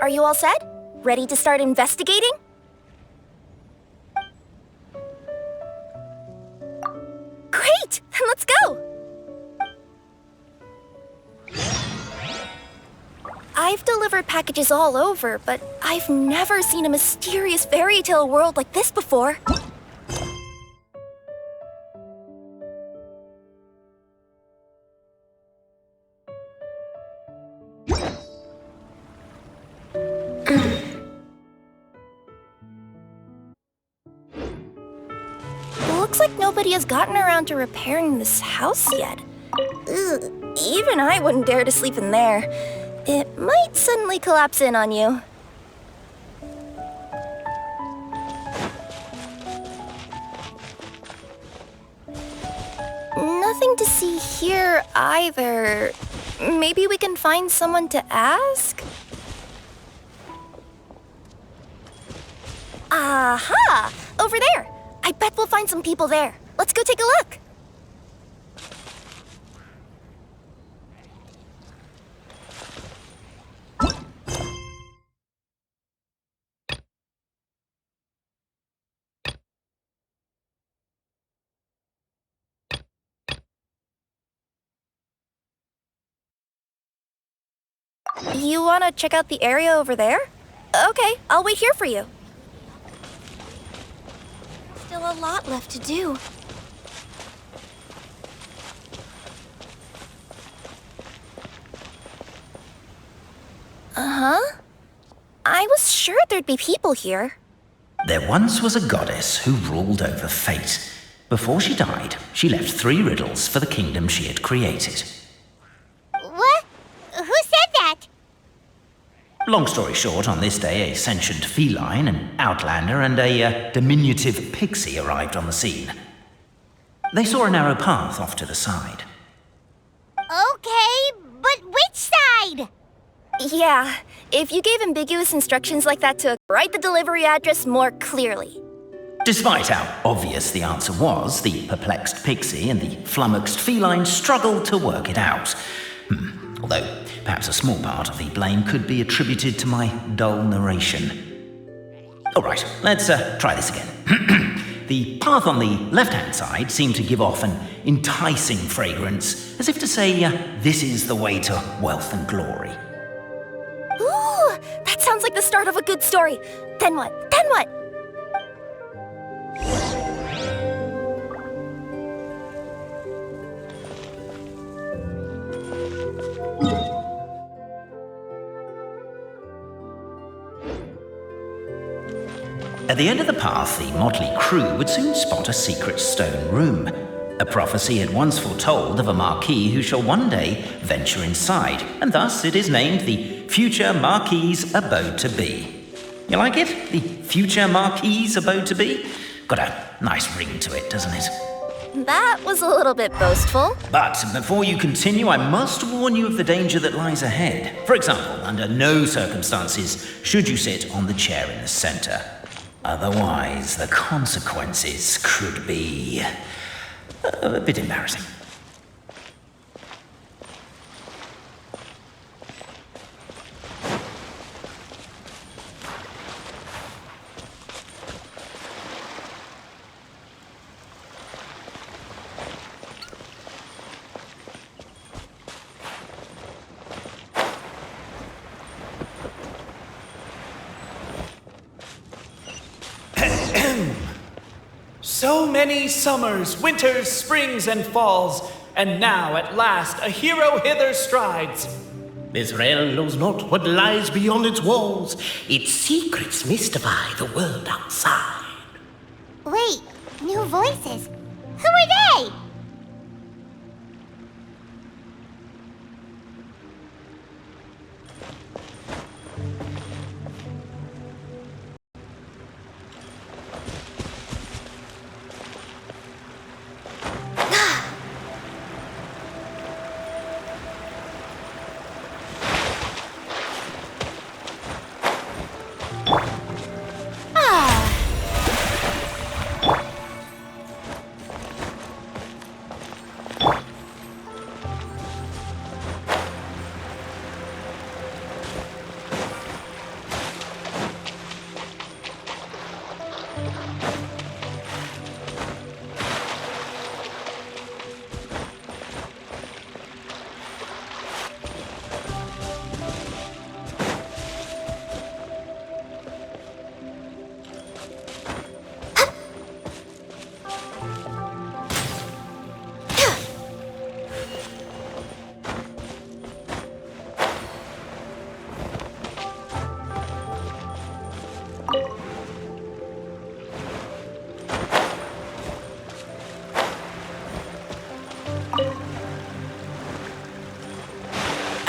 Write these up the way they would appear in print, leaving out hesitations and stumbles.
Are you all set? Ready to start investigating? Great! Then let's go! I've delivered packages all over, but I've never seen a mysterious fairy tale world like this before. Looks like nobody has gotten around to repairing this house yet. Ugh, even I wouldn't dare to sleep in there. It might suddenly collapse in on you. Nothing to see here either. Maybe we can find someone to ask? Aha! Over there! I bet we'll find some people there. Let's go take a look. You want to check out the area over there? Okay, I'll wait here for you. Still a lot left to do. Uh-huh. I was sure there'd be people here. There once was a goddess who ruled over fate. Before she died, she left 3 riddles for the kingdom she had created. What? Who said that? Long story short, on this day, a sentient feline, an outlander, and a diminutive pixie arrived on the scene. They saw a narrow path off to the side. Okay, but which side? Yeah, if you gave ambiguous instructions like that to write the delivery address more clearly. Despite how obvious the answer was, the perplexed pixie and the flummoxed feline struggled to work it out. Although, perhaps a small part of the blame could be attributed to my dull narration. All right, let's try this again. The path on the left-hand side seemed to give off an enticing fragrance, as if to say, this is the way to wealth and glory. Ooh, that sounds like the start of a good story. Then what? Then what? At the end of the path, the motley crew would soon spot a secret stone room. A prophecy had once foretold of a marquis who shall one day venture inside, and thus it is named the Future Marquis's Abode to Be. You like it? The Future Marquis's Abode to Be? Got a nice ring to it, doesn't it? That was a little bit boastful. But before you continue, I must warn you of the danger that lies ahead. For example, under no circumstances should you sit on the chair in the center. Otherwise, the consequences could be a bit embarrassing. So many summers, winters, springs, and falls, and now at last a hero hither strides. This realm knows not what lies beyond its walls. Its secrets mystify the world outside. Wait, new voices. Who are they?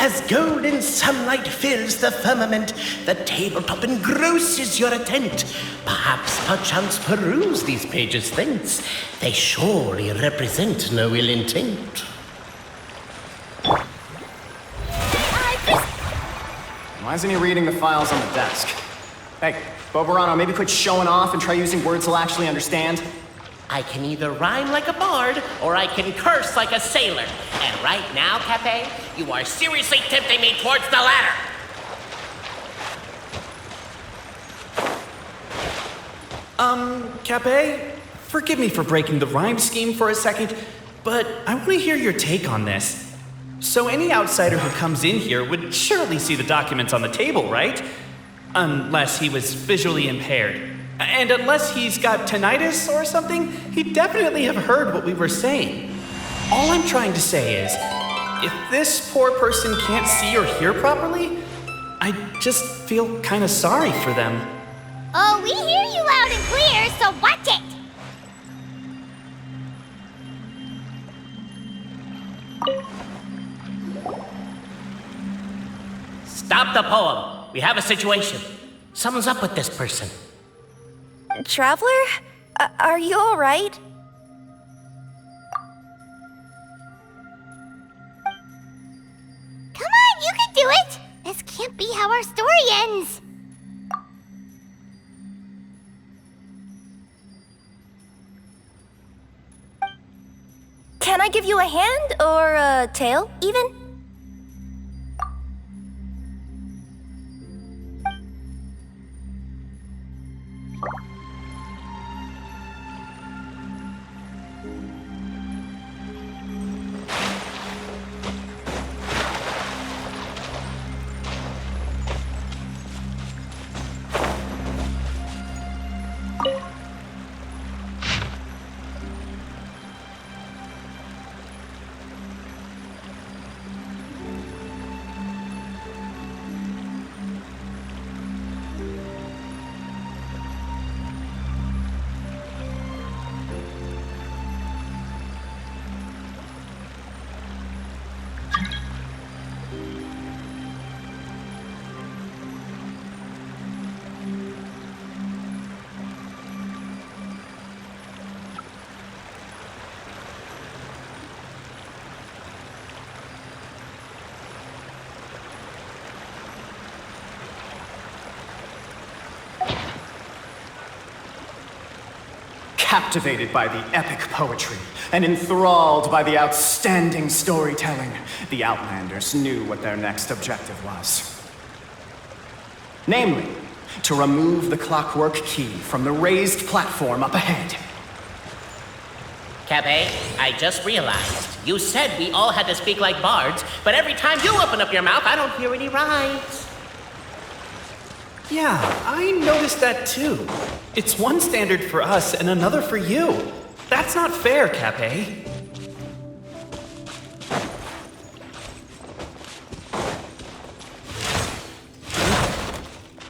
As golden sunlight fills the firmament, the tabletop engrosses your attent. Perchance peruse these pages thence. They surely represent no ill intent. Why isn't he reading the files on the desk? Hey, Boberano, maybe quit showing off and try using words he'll actually understand. I can either rhyme like a bard, or I can curse like a sailor. And right now, Pepe, you are seriously tempting me towards the latter. Cape, forgive me for breaking the rhyme scheme for a second, but I want to hear your take on this. So any outsider who comes in here would surely see the documents on the table, right? Unless he was visually impaired. And unless he's got tinnitus or something, he'd definitely have heard what we were saying. All I'm trying to say is, if this poor person can't see or hear properly, I just feel kind of sorry for them. Oh, we hear you loud and clear, so watch it! Stop the poem. We have a situation. Something's up with this person. Traveler? Are you all right? Come on, you can do it! This can't be how our story ends. Can I give you a hand or a tail, even? Captivated by the epic poetry and enthralled by the outstanding storytelling, the Outlanders knew what their next objective was. Namely, to remove the clockwork key from the raised platform up ahead. Cape, I just realized. You said we all had to speak like bards, but every time you open up your mouth, I don't hear any rhymes. Yeah, I noticed that too. It's one standard for us and another for you. That's not fair, Cape.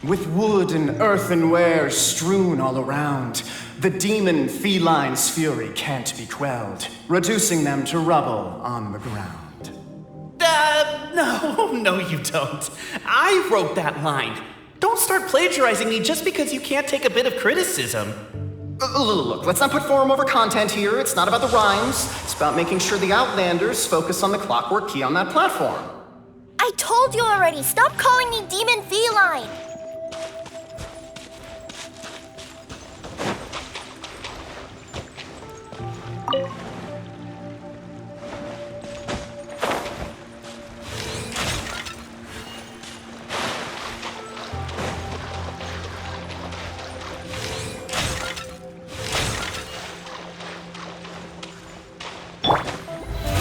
With wood and earthenware strewn all around, the demon feline's fury can't be quelled, reducing them to rubble on the ground. No, you don't. I wrote that line. Don't start plagiarizing me just because you can't take a bit of criticism. Look, let's not put form over content here. It's not about the rhymes. It's about making sure the Outlanders focus on the clockwork key on that platform. I told you already, stop calling me Demon Feline!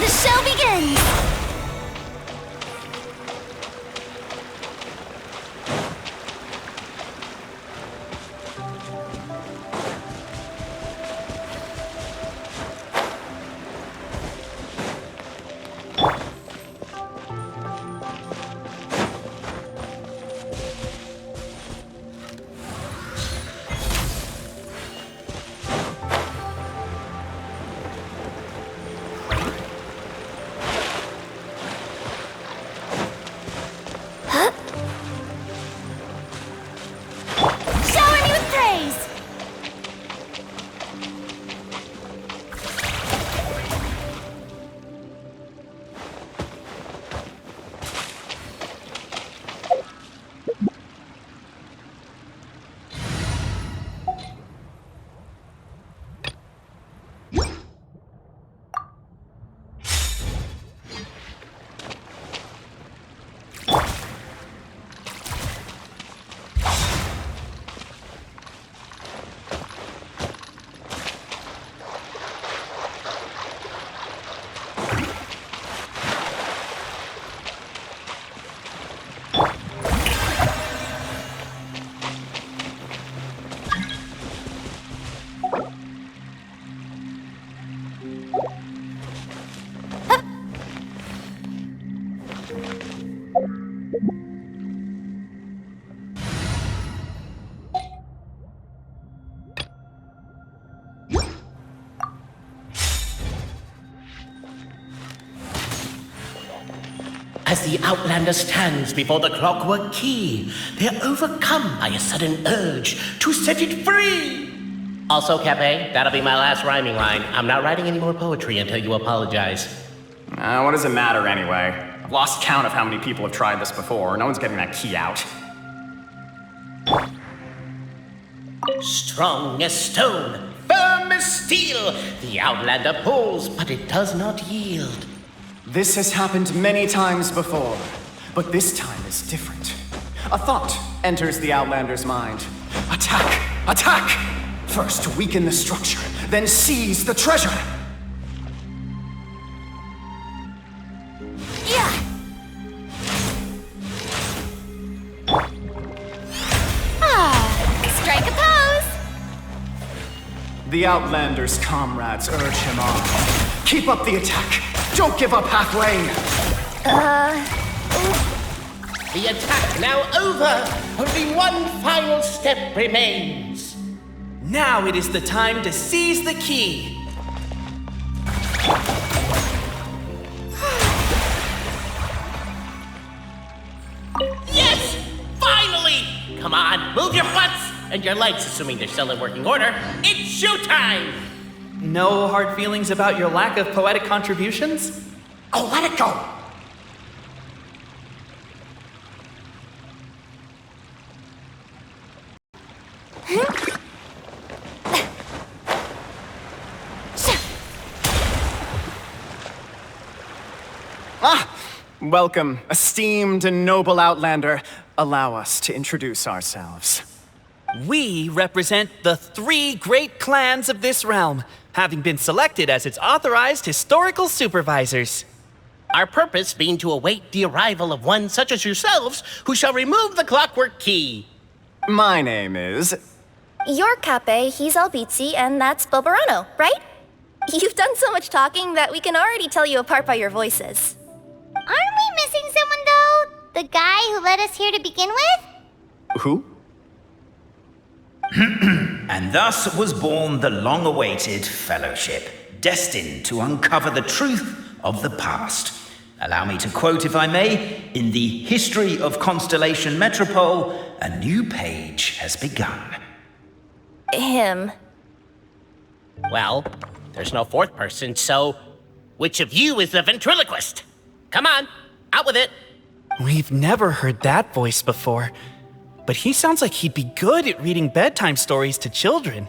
The show begins! 「As the Outlander stands before the clockwork key, they're overcome by a sudden urge to set it free. Also, Cape, that'll be my last rhyming line. I'm not writing any more poetry until you apologize. What does it matter anyway? I've lost count of how many people have tried this before. No one's getting that key out. Strong as stone, firm as steel, the Outlander pulls, but it does not yield. This has happened many times before, but this time is different. A thought enters the Outlander's mind. Attack! Attack! First weaken the structure, then seize the treasure! Yeah! Strike a pose! The Outlander's comrades urge him on. Keep up the attack! Don't give up halfway! The attack now over! Only one final step remains. Now it is the time to seize the key. Yes! Finally! Come on, move your butts! And your legs, assuming they're still in working order. It's showtime! No hard feelings about your lack of poetic contributions? Oh, let it go! Welcome, esteemed and noble Outlander. Allow us to introduce ourselves. We represent the 3 great clans of this realm, having been selected as its authorized historical supervisors. Our purpose being to await the arrival of one such as yourselves who shall remove the clockwork key. My name is... You're Cape, he's Albizzi, and that's Bobarano, right? You've done so much talking that we can already tell you apart by your voices. Aren't we missing someone, though? The guy who led us here to begin with? Who? And thus was born the long-awaited fellowship, destined to uncover the truth of the past. Allow me to quote, if I may, in the history of Constellation Metropole, a new page has begun. Him. Well, there's no fourth person, so which of you is the ventriloquist? Come on, out with it. We've never heard that voice before, but he sounds like he'd be good at reading bedtime stories to children.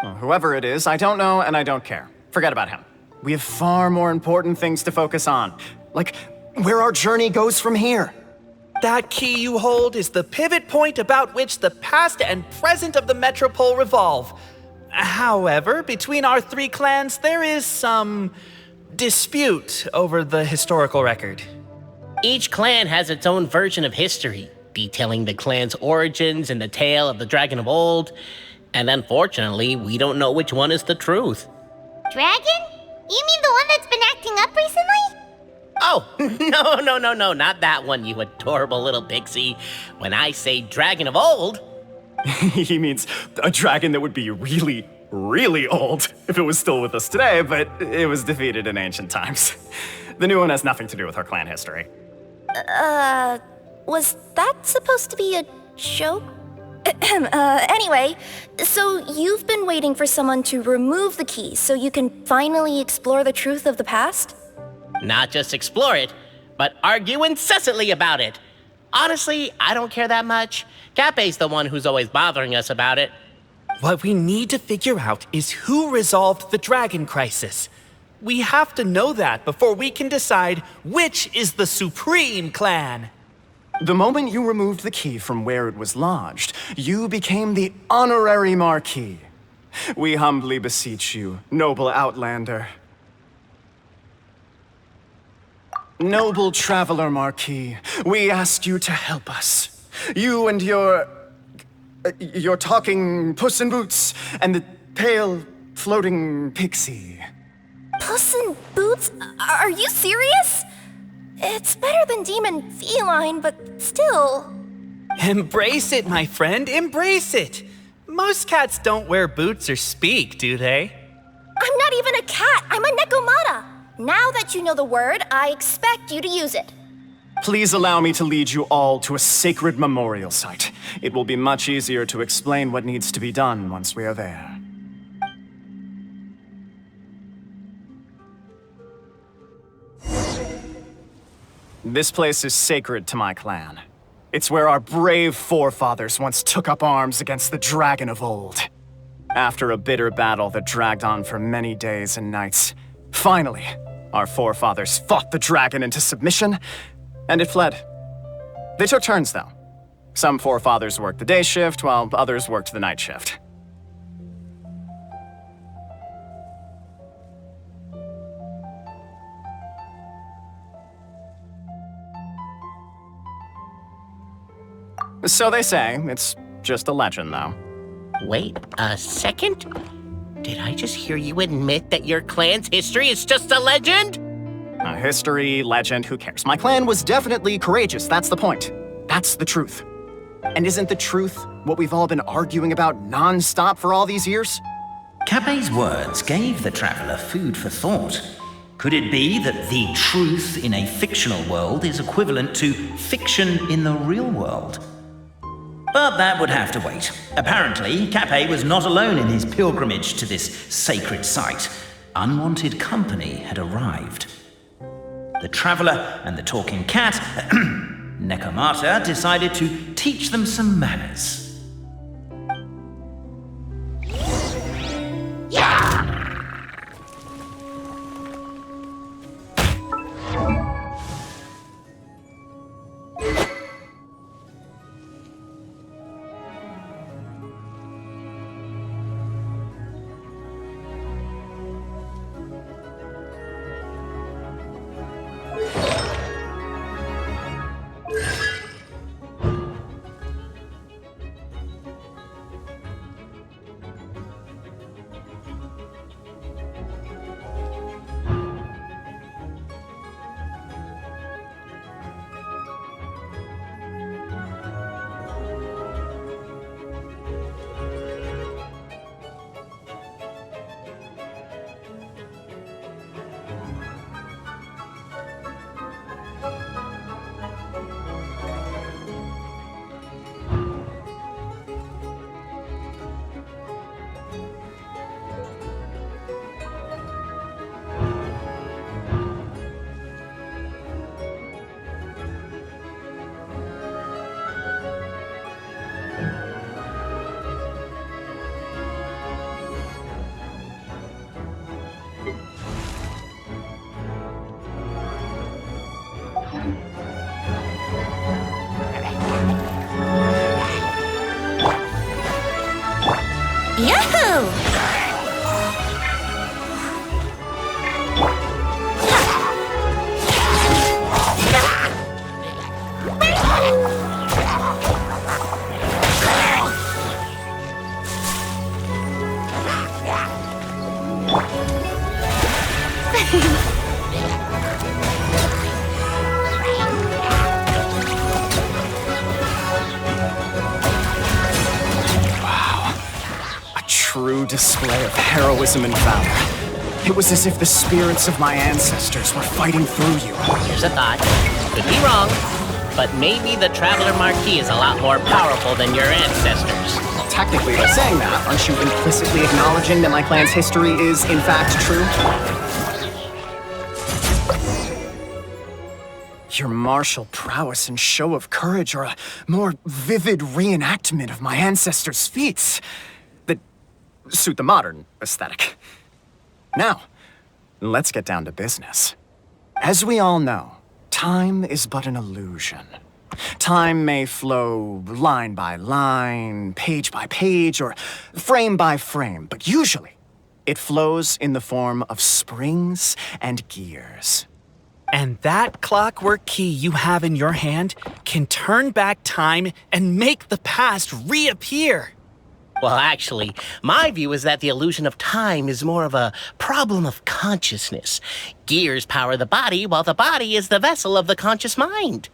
Well, whoever it is, I don't know and I don't care. Forget about him. We have far more important things to focus on, like where our journey goes from here. That key you hold is the pivot point about which the past and present of the Metropole revolve. However, between our 3 clans, there is some dispute over the historical record. Each clan has its own version of history, detailing the clan's origins and the tale of the dragon of old. And unfortunately, we don't know which one is the truth. Dragon? You mean the one that's been acting up recently? Oh, no, not that one, you adorable little pixie. When I say dragon of old... He means a dragon that would be really, really old if it was still with us today, but it was defeated in ancient times. The new one has nothing to do with our clan history. Was that supposed to be a joke? Anyway, so you've been waiting for someone to remove the key so you can finally explore the truth of the past? Not just explore it, but argue incessantly about it. Honestly, I don't care that much. Cape's the one who's always bothering us about it. What we need to figure out is who resolved the dragon crisis. We have to know that before we can decide which is the supreme clan. The moment you removed the key from where it was lodged, you became the honorary Marquis. We humbly beseech you, noble Outlander. Noble Traveler Marquis, we ask you to help us. You and your talking Puss in Boots and the pale floating pixie. Puss in Boots? Are you serious? It's better than demon feline, but still. Embrace it, my friend, embrace it. Most cats don't wear boots or speak, do they? I'm not even a cat, I'm a nekomata. Now that you know the word, I expect you to use it. Please allow me to lead you all to a sacred memorial site. It will be much easier to explain what needs to be done once we are there. This place is sacred to my clan. It's where our brave forefathers once took up arms against the dragon of old. After a bitter battle that dragged on for many days and nights, finally, our forefathers fought the dragon into submission, and it fled. They took turns, though. Some forefathers worked the day shift, while others worked the night shift. So they say. It's just a legend, though. Wait a second? Did I just hear you admit that your clan's history is just a legend? History, legend, who cares? My clan was definitely courageous, that's the point. That's the truth. And isn't the truth what we've all been arguing about non-stop for all these years? Capé's words gave the traveler food for thought. Could it be that the truth in a fictional world is equivalent to fiction in the real world? But that would have to wait. Apparently, Capé was not alone in his pilgrimage to this sacred site. Unwanted company had arrived. The traveler and the talking cat, Nekomata, decided to teach them some manners. Yahoo! True display of heroism and valor. It was as if the spirits of my ancestors were fighting through you. Here's a thought. Could be wrong, but maybe the Traveler Marquis is a lot more powerful than your ancestors. Well, technically, by saying that, aren't you implicitly acknowledging that my clan's history is, in fact, true? Your martial prowess and show of courage are a more vivid reenactment of my ancestors' feats that suit the modern aesthetic. Now, let's get down to business. As we all know, time is but an illusion. Time may flow line by line, page by page, or frame by frame, but usually it flows in the form of springs and gears. And that clockwork key you have in your hand can turn back time and make the past reappear. Well, actually, my view is that the illusion of time is more of a problem of consciousness. Gears power the body, while the body is the vessel of the conscious mind.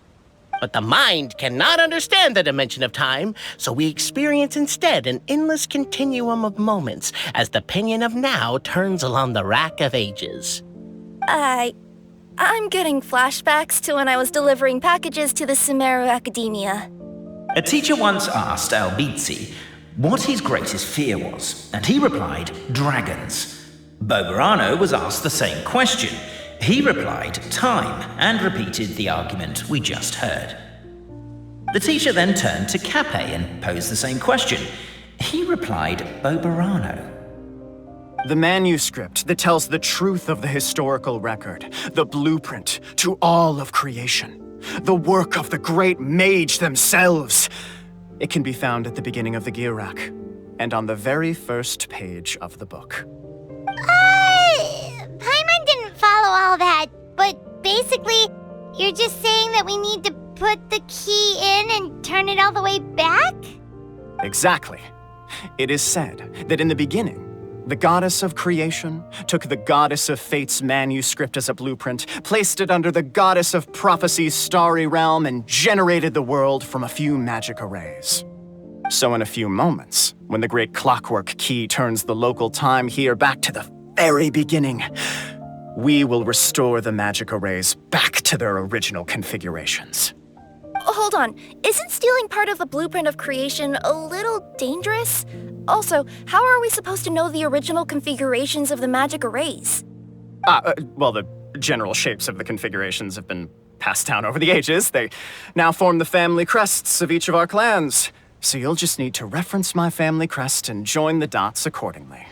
But the mind cannot understand the dimension of time, so we experience instead an endless continuum of moments as the pinion of now turns along the rack of ages. I'm getting flashbacks to when I was delivering packages to the Sumeru Academia. A teacher once asked Albizzi what his greatest fear was, and he replied, dragons. Boberano was asked the same question. He replied, time, and repeated the argument we just heard. The teacher then turned to Cape and posed the same question. He replied, Boberano. The manuscript that tells the truth of the historical record, the blueprint to all of creation, the work of the great mage themselves. It can be found at the beginning of the gear rack, and on the very first page of the book. Paimon didn't follow all that, but basically, you're just saying that we need to put the key in and turn it all the way back? Exactly. It is said that in the beginning, the goddess of creation took the goddess of fate's manuscript as a blueprint, placed it under the goddess of prophecy's starry realm, and generated the world from a few magic arrays. So in a few moments, when the great clockwork key turns the local time here back to the very beginning, we will restore the magic arrays back to their original configurations. Hold on, isn't stealing part of the blueprint of creation a little dangerous? Also, how are we supposed to know the original configurations of the magic arrays? Well, the general shapes of the configurations have been passed down over the ages. They now form the family crests of each of our clans. So you'll just need to reference my family crest and join the dots accordingly.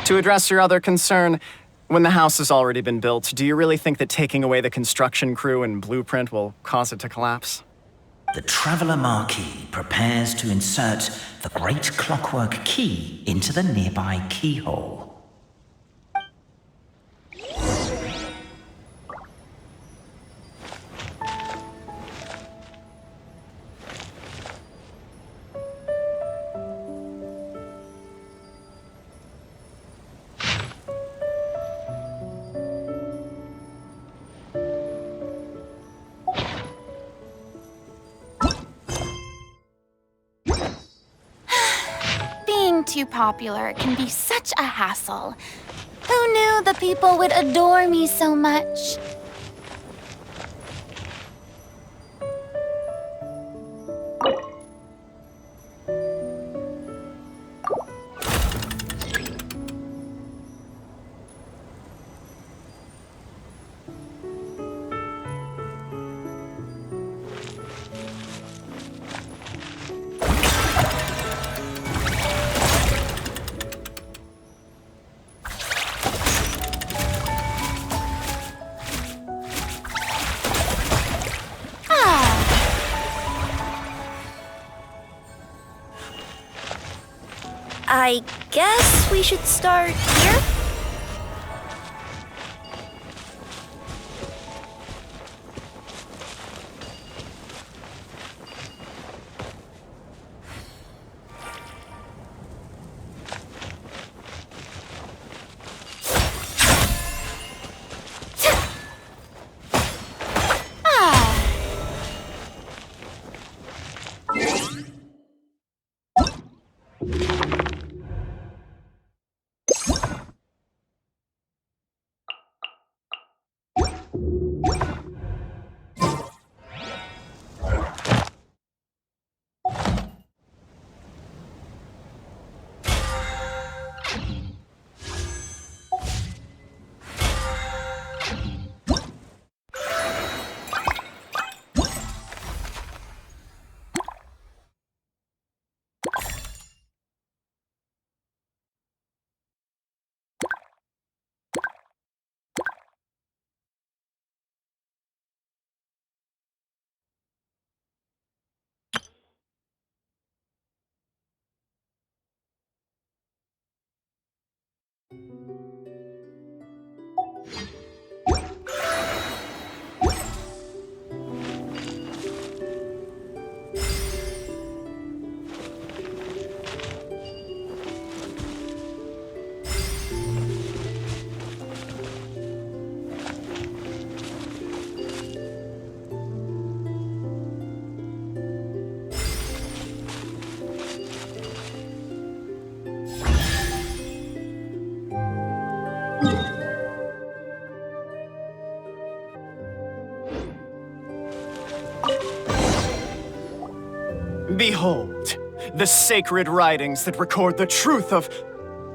To address your other concern, when the house has already been built, do you really think that taking away the construction crew and blueprint will cause it to collapse? The Traveller Marquis prepares to insert the great clockwork key into the nearby keyhole. Too popular can be such a hassle. Who knew the people would adore me so much? I guess we should start here? Behold, the sacred writings that record the truth of...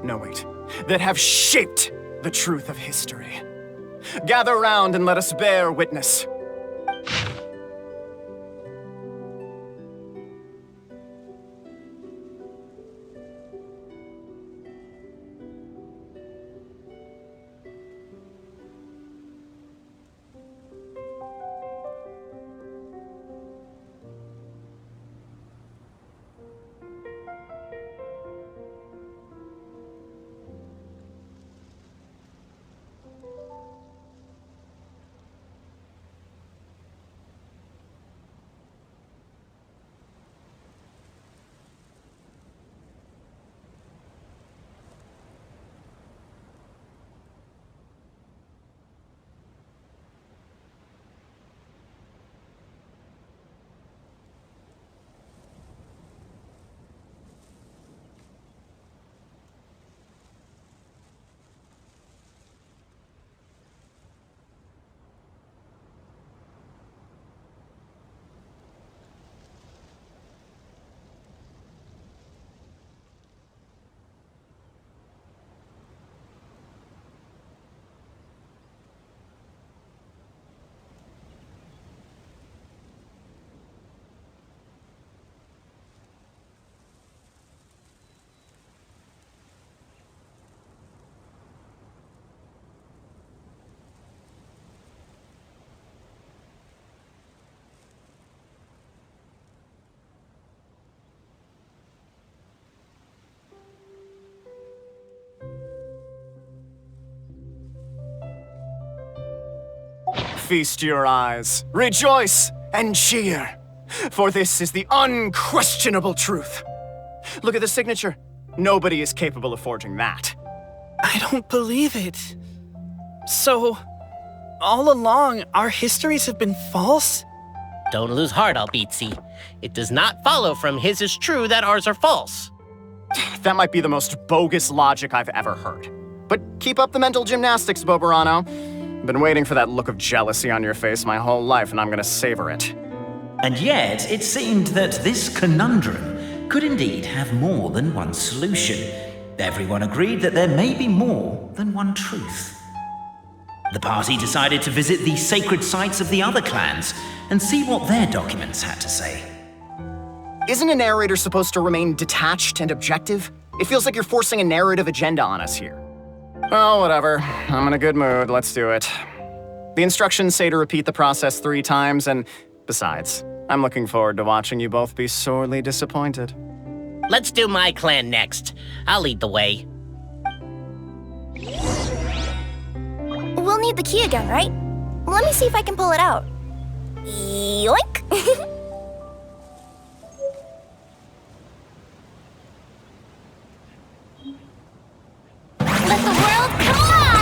No, wait. That have shaped the truth of history. Gather round and let us bear witness. Feast your eyes, rejoice, and cheer, for this is the unquestionable truth. Look at the signature. Nobody is capable of forging that. I don't believe it. So, all along, our histories have been false? Don't lose heart, Albizzi. It does not follow from his is true that ours are false. That might be the most bogus logic I've ever heard. But keep up the mental gymnastics, Boberano. Been waiting for that look of jealousy on your face my whole life, and I'm gonna savor it. And yet, it seemed that this conundrum could indeed have more than one solution. Everyone agreed that there may be more than one truth. The party decided to visit the sacred sites of the other clans and see what their documents had to say. Isn't a narrator supposed to remain detached and objective? It feels like you're forcing a narrative agenda on us here. Well, whatever. I'm in a good mood. Let's do it. The instructions say to repeat the process 3 times, and besides, I'm looking forward to watching you both be sorely disappointed. Let's do my clan next. I'll lead the way. We'll need the key again, right? Let me see if I can pull it out. Yoink! Let the world collide!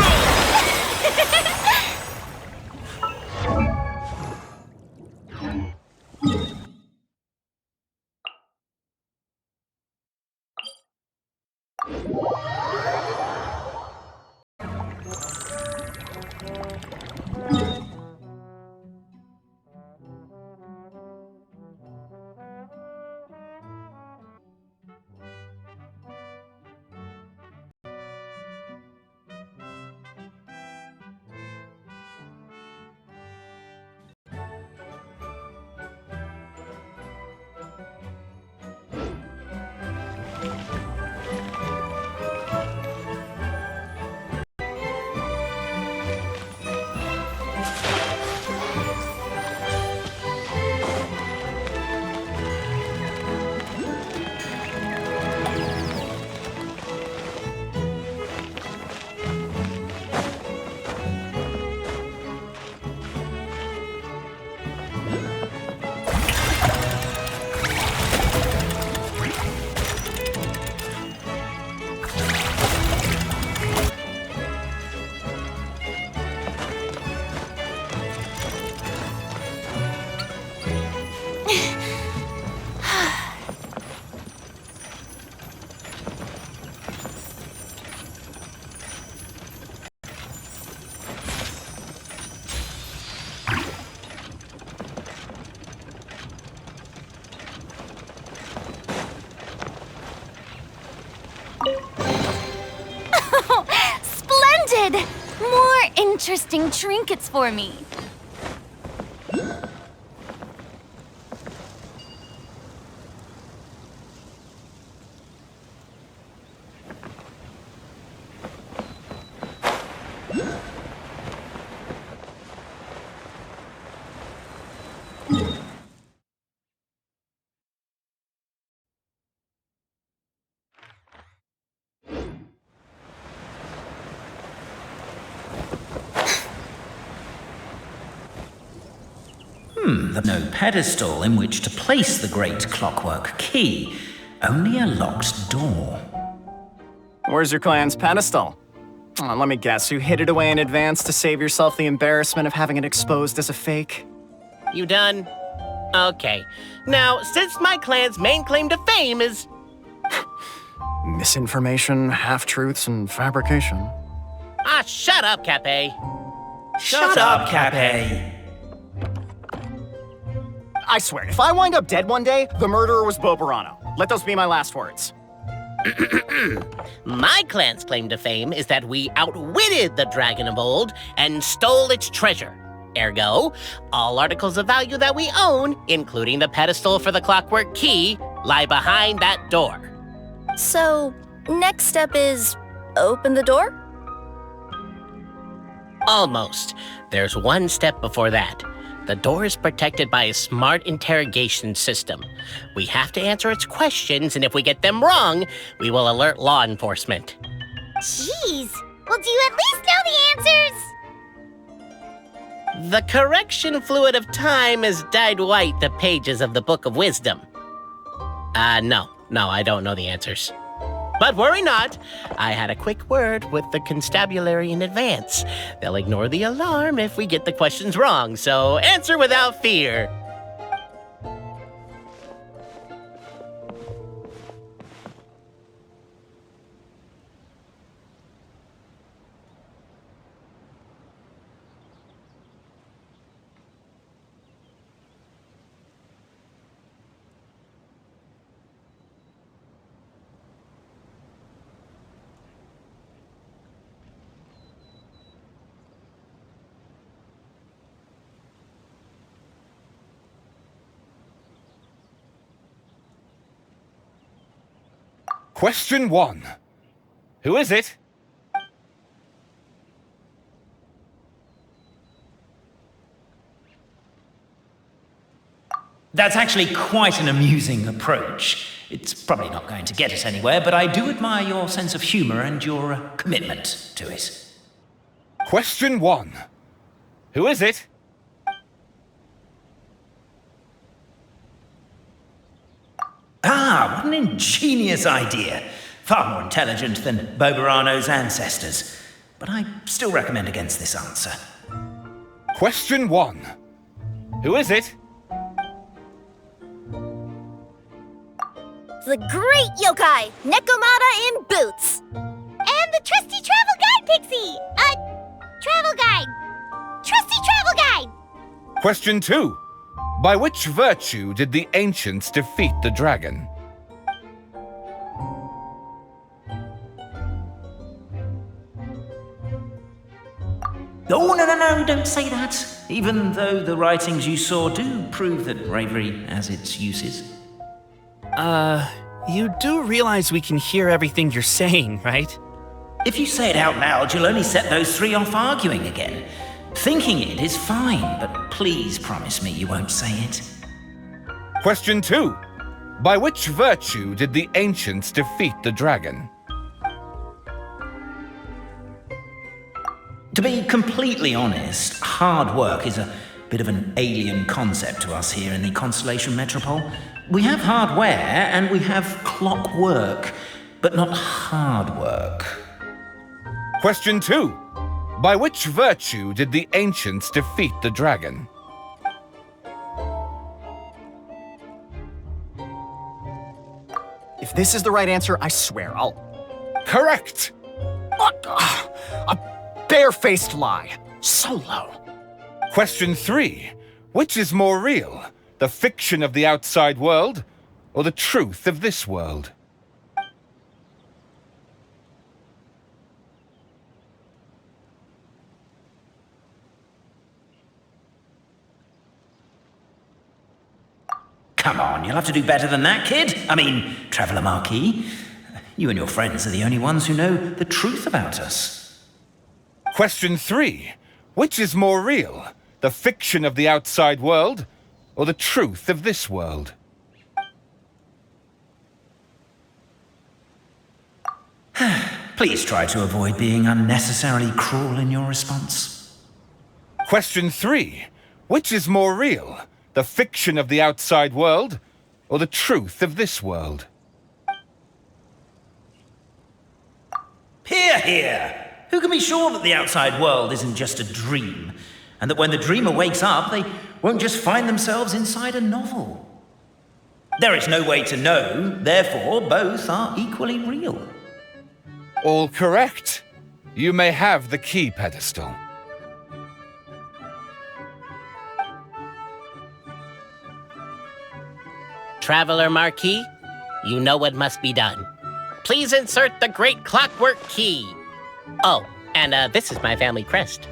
interesting trinkets for me. There's no pedestal in which to place the great clockwork key, only a locked door. Where's your clan's pedestal? Let me guess, you hid it away in advance to save yourself the embarrassment of having it exposed as a fake? You done? Okay. Now, since my clan's main claim to fame is... Misinformation, half-truths, and fabrication. Ah, shut up, Capé. Shut up, Capé. I swear, if I wind up dead one day, the murderer was Boberano. Let those be my last words. My clan's claim to fame is that we outwitted the Dragon of Old and stole its treasure. Ergo, all articles of value that we own, including the pedestal for the clockwork key, lie behind that door. So, next step is open the door? Almost. There's one step before that. The door is protected by a smart interrogation system. We have to answer its questions, and if we get them wrong, we will alert law enforcement. Jeez. Well, do you at least know the answers? The correction fluid of time has dyed white the pages of the Book of Wisdom. No, I don't know the answers. But worry not, I had a quick word with the constabulary in advance. They'll ignore the alarm if we get the questions wrong, so answer without fear. Question 1. Who is it? That's actually quite an amusing approach. It's probably not going to get us anywhere, but I do admire your sense of humor and your commitment to it. Question 1. Who is it? Ah, what an ingenious idea. Far more intelligent than Boberano's ancestors. But I still recommend against this answer. Question 1. Who is it? The great yokai, Nekomata in boots. And the trusty travel guide, Pixie! Travel guide! Trusty travel guide! Question 2. By which virtue did the ancients defeat the dragon? Oh, no, don't say that. Even though the writings you saw do prove that bravery has its uses. You do realize we can hear everything you're saying, right? If you say it out loud, you'll only set those three off arguing again. Thinking it is fine, but please promise me you won't say it. Question 2. By which virtue did the ancients defeat the dragon? To be completely honest, hard work is a bit of an alien concept to us here in the Constellation Metropole. We have hardware and we have clockwork, but not hard work. Question 2. By which virtue did the ancients defeat the dragon? If this is the right answer, I swear I'll... Correct! What? A bare-faced lie. So low. Question 3. Which is more real? The fiction of the outside world, or the truth of this world? Come on, you'll have to do better than that, kid. I mean, Traveller Marquis. You and your friends are the only ones who know the truth about us. Question 3. Which is more real? The fiction of the outside world, or the truth of this world? Please try to avoid being unnecessarily cruel in your response. Question 3. Which is more real? The fiction of the outside world, or the truth of this world? Hear, hear! Who can be sure that the outside world isn't just a dream, and that when the dreamer wakes up, they won't just find themselves inside a novel? There is no way to know, therefore both are equally real. All correct. You may have the key pedestal. Traveler Marquis, you know what must be done. Please insert the great clockwork key. Oh, and this is my family crest.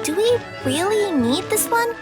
Do we really need this one?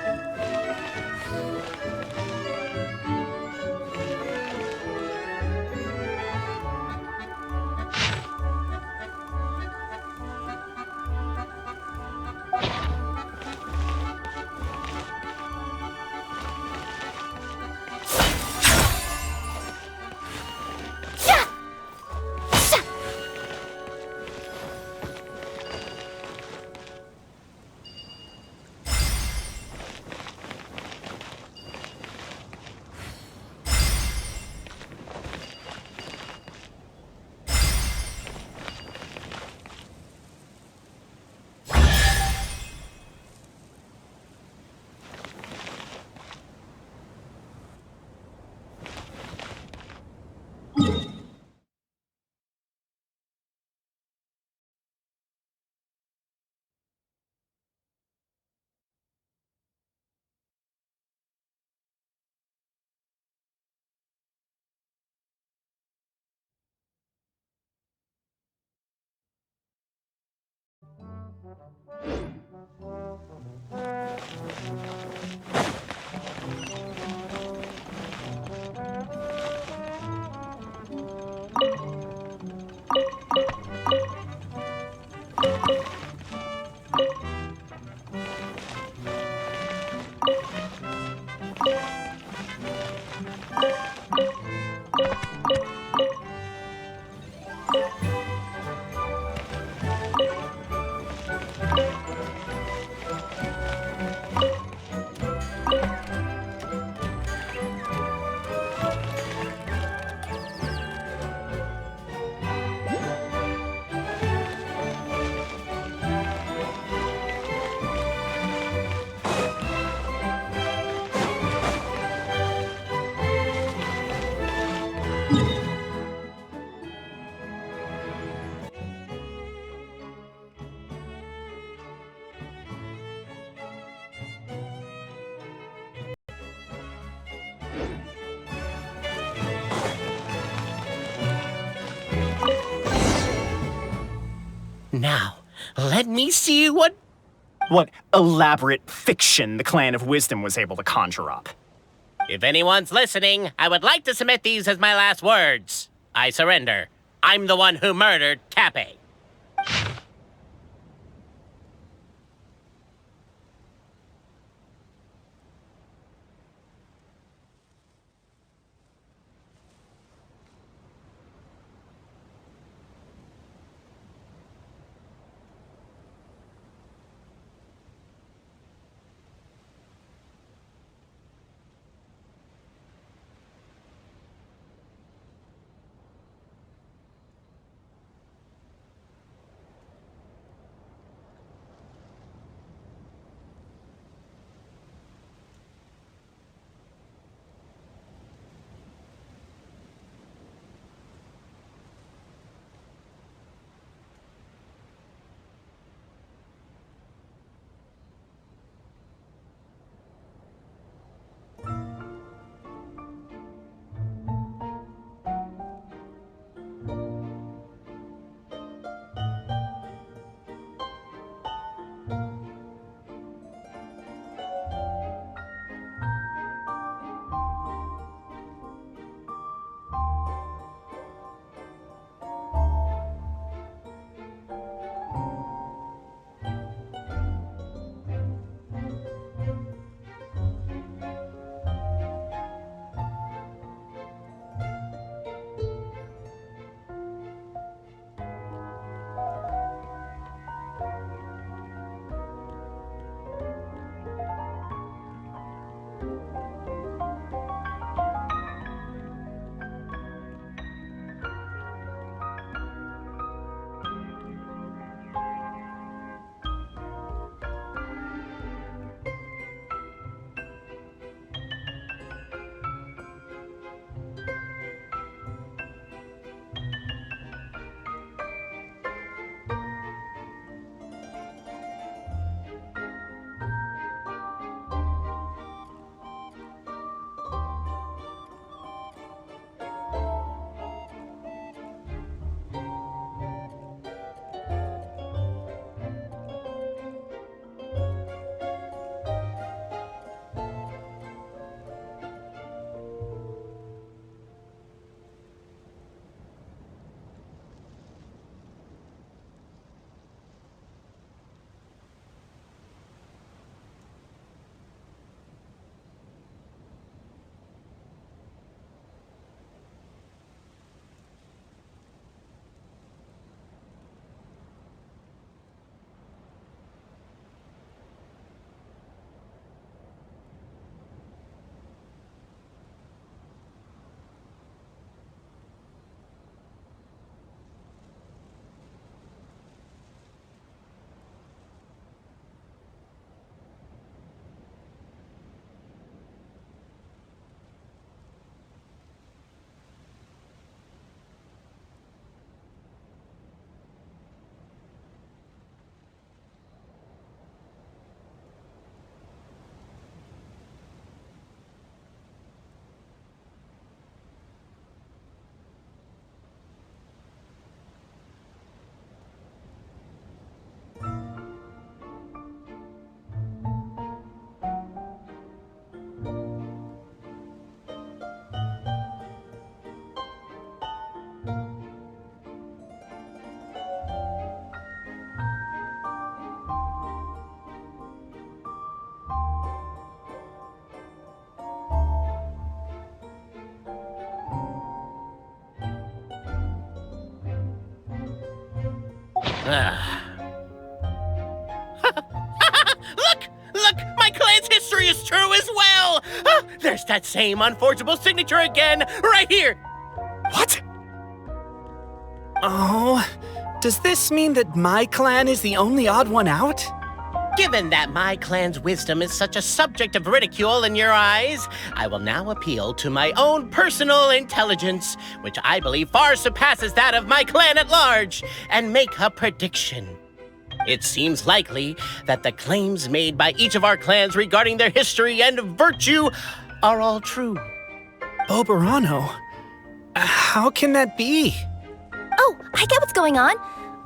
Now, let me see what elaborate fiction the Clan of Wisdom was able to conjure up. If anyone's listening, I would like to submit these as my last words. I surrender. I'm the one who murdered Tappy. Look! My clan's history is true as well! There's that same unforgeable signature again, right here! What? Oh, does this mean that my clan is the only odd one out? Given that my clan's wisdom is such a subject of ridicule in your eyes, I will now appeal to my own personal intelligence, which I believe far surpasses that of my clan at large, and make a prediction. It seems likely that the claims made by each of our clans regarding their history and virtue are all true. Boberano? How can that be? Oh, I get what's going on.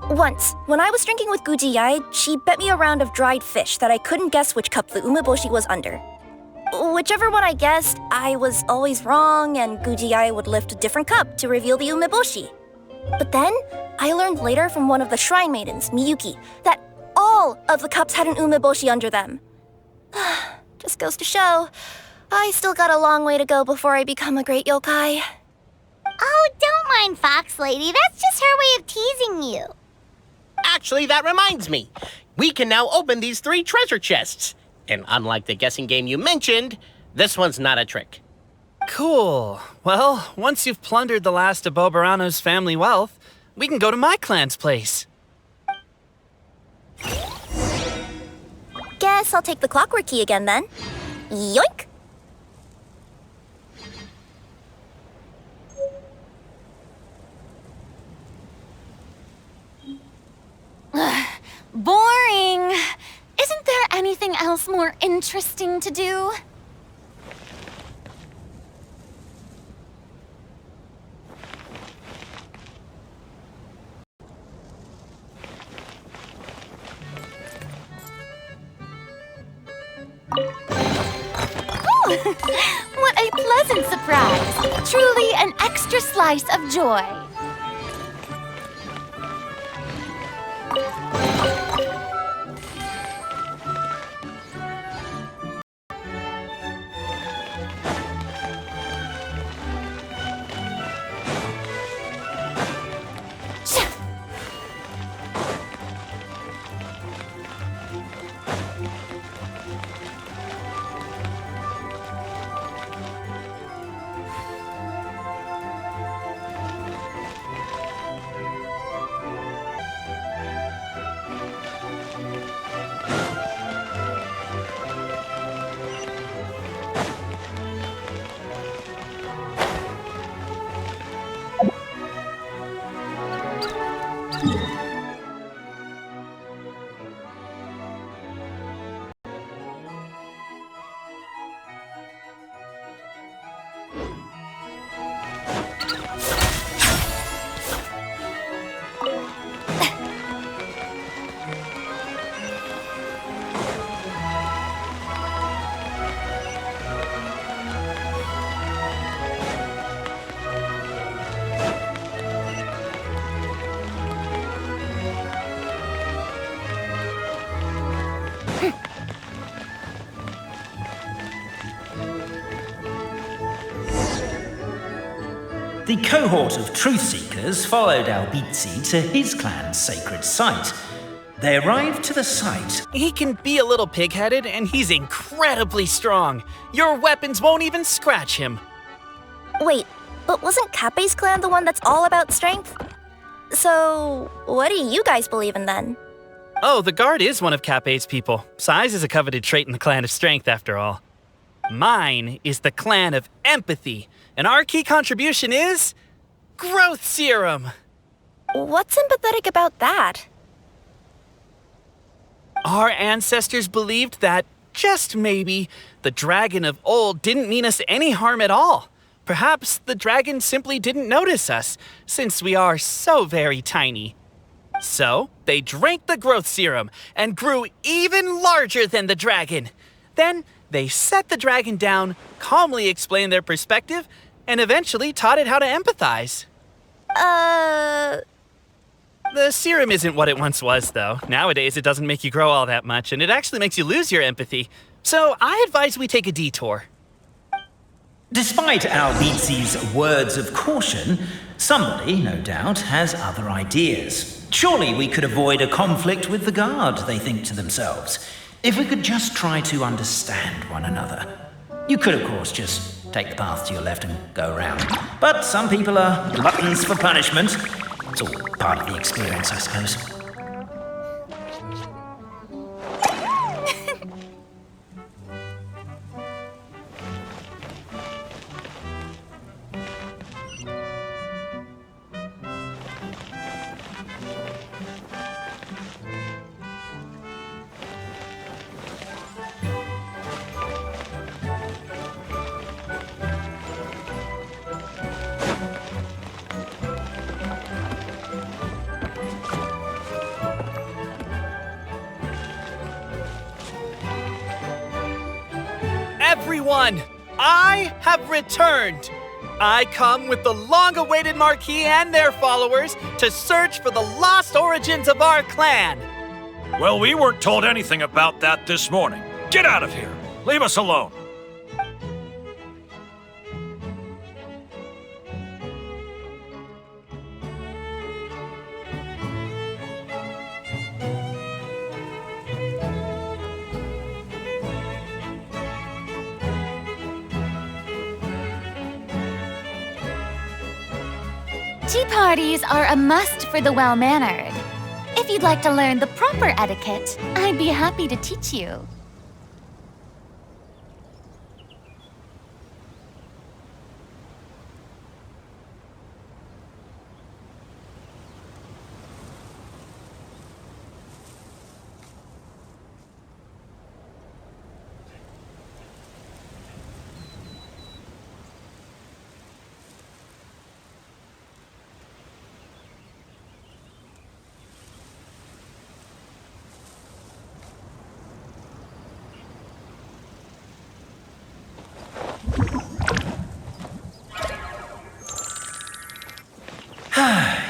Once, when I was drinking with Gujiyai, she bet me a round of dried fish that I couldn't guess which cup the umeboshi was under. Whichever one I guessed, I was always wrong, and Gujiyai would lift a different cup to reveal the umeboshi. But then, I learned later from one of the shrine maidens, Miyuki, that all of the cups had an umeboshi under them. Just goes to show, I still got a long way to go before I become a great yokai. Oh, don't mind Fox Lady. That's just her way of teasing you. Actually, that reminds me. We can now open these 3 treasure chests. And unlike the guessing game you mentioned, this one's not a trick. Cool. Well, once you've plundered the last of Bobarano's family wealth, we can go to my clan's place. Guess I'll take the clockwork key again then. Yoink! Boring. Isn't there anything else more interesting to do? What a pleasant surprise! Truly an extra slice of joy. The cohort of truth seekers followed Albizzi to his clan's sacred site. They arrived to the site. He can be a little pig-headed, and he's incredibly strong. Your weapons won't even scratch him. Wait, but wasn't Kappei's clan the one that's all about strength? So, what do you guys believe in then? Oh, the guard is one of Kappei's people. Size is a coveted trait in the clan of strength, after all. Mine is the clan of empathy, and our key contribution is growth serum. What's sympathetic about that? Our ancestors believed that, just maybe, the dragon of old didn't mean us any harm at all. Perhaps the dragon simply didn't notice us, since we are so very tiny. So, they drank the growth serum and grew even larger than the dragon. Then, they set the dragon down, calmly explained their perspective, and eventually taught it how to empathize. The serum isn't what it once was, though. Nowadays, it doesn't make you grow all that much, and it actually makes you lose your empathy. So, I advise we take a detour. Despite Albizzi's words of caution, somebody, no doubt, has other ideas. Surely we could avoid a conflict with the guard, they think to themselves, if we could just try to understand one another. You could, of course, just take the path to your left and go around. But some people are gluttons for punishment. It's all part of the experience, I suppose. Everyone, I have returned. I come with the long-awaited Marquis and their followers to search for the lost origins of our clan. Well, we weren't told anything about that this morning. Get out of here. Leave us alone. Tea parties are a must for the well-mannered. If you'd like to learn the proper etiquette, I'd be happy to teach you.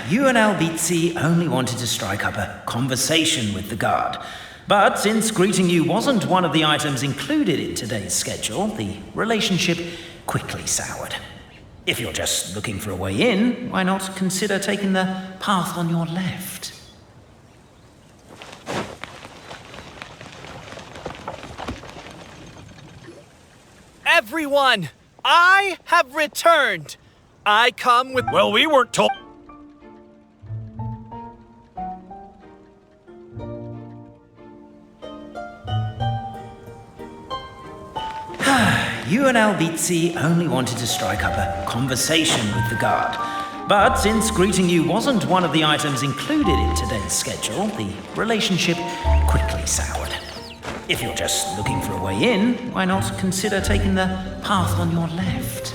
You and Albizzi only wanted to strike up a conversation with the guard. But since greeting you wasn't one of the items included in today's schedule, the relationship quickly soured. If you're just looking for a way in, why not consider taking the path on your left? Everyone, I have returned. I come with... Well, we weren't told... You and Albizzi only wanted to strike up a conversation with the guard. But since greeting you wasn't one of the items included in today's schedule, the relationship quickly soured. If you're just looking for a way in, why not consider taking the path on your left?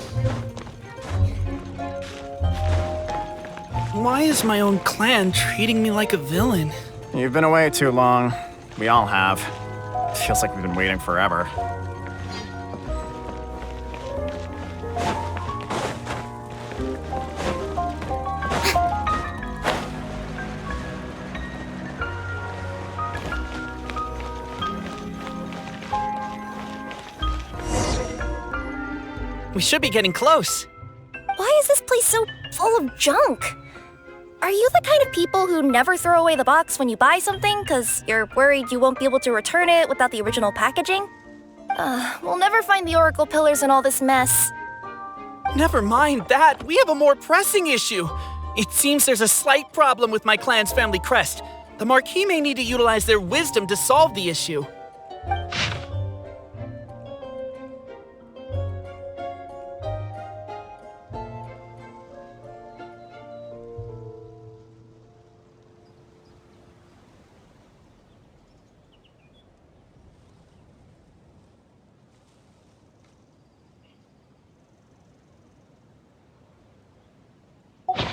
Why is my own clan treating me like a villain? You've been away too long. We all have. Feels like we've been waiting forever. We should be getting close. Why is this place so full of junk? Are you the kind of people who never throw away the box when you buy something because you're worried you won't be able to return it without the original packaging? We'll never find the Oracle Pillars in all this mess. Never mind that. We have a more pressing issue. It seems there's a slight problem with my clan's family crest. The Marquis may need to utilize their wisdom to solve the issue.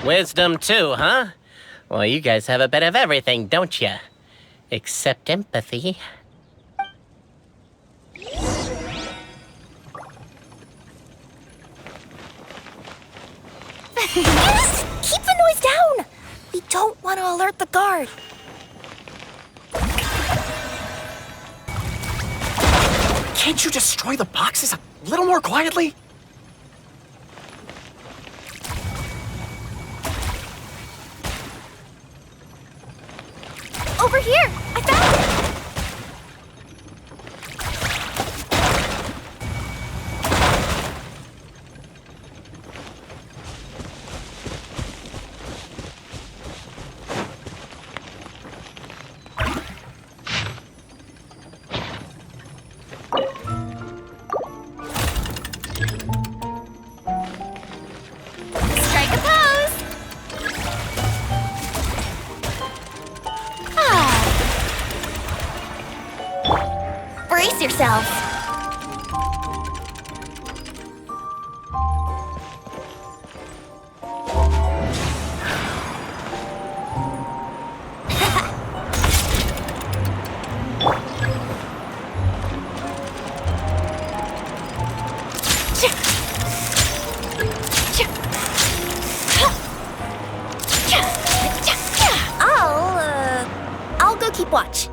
Wisdom too, huh? Well, you guys have a bit of everything, don't you? Except empathy. Yes! Keep the noise down! We don't want to alert the guard. Can't you destroy the boxes a little more quietly? Over here! I found it! Strike a pose! Brace yourself. I'll go keep watch.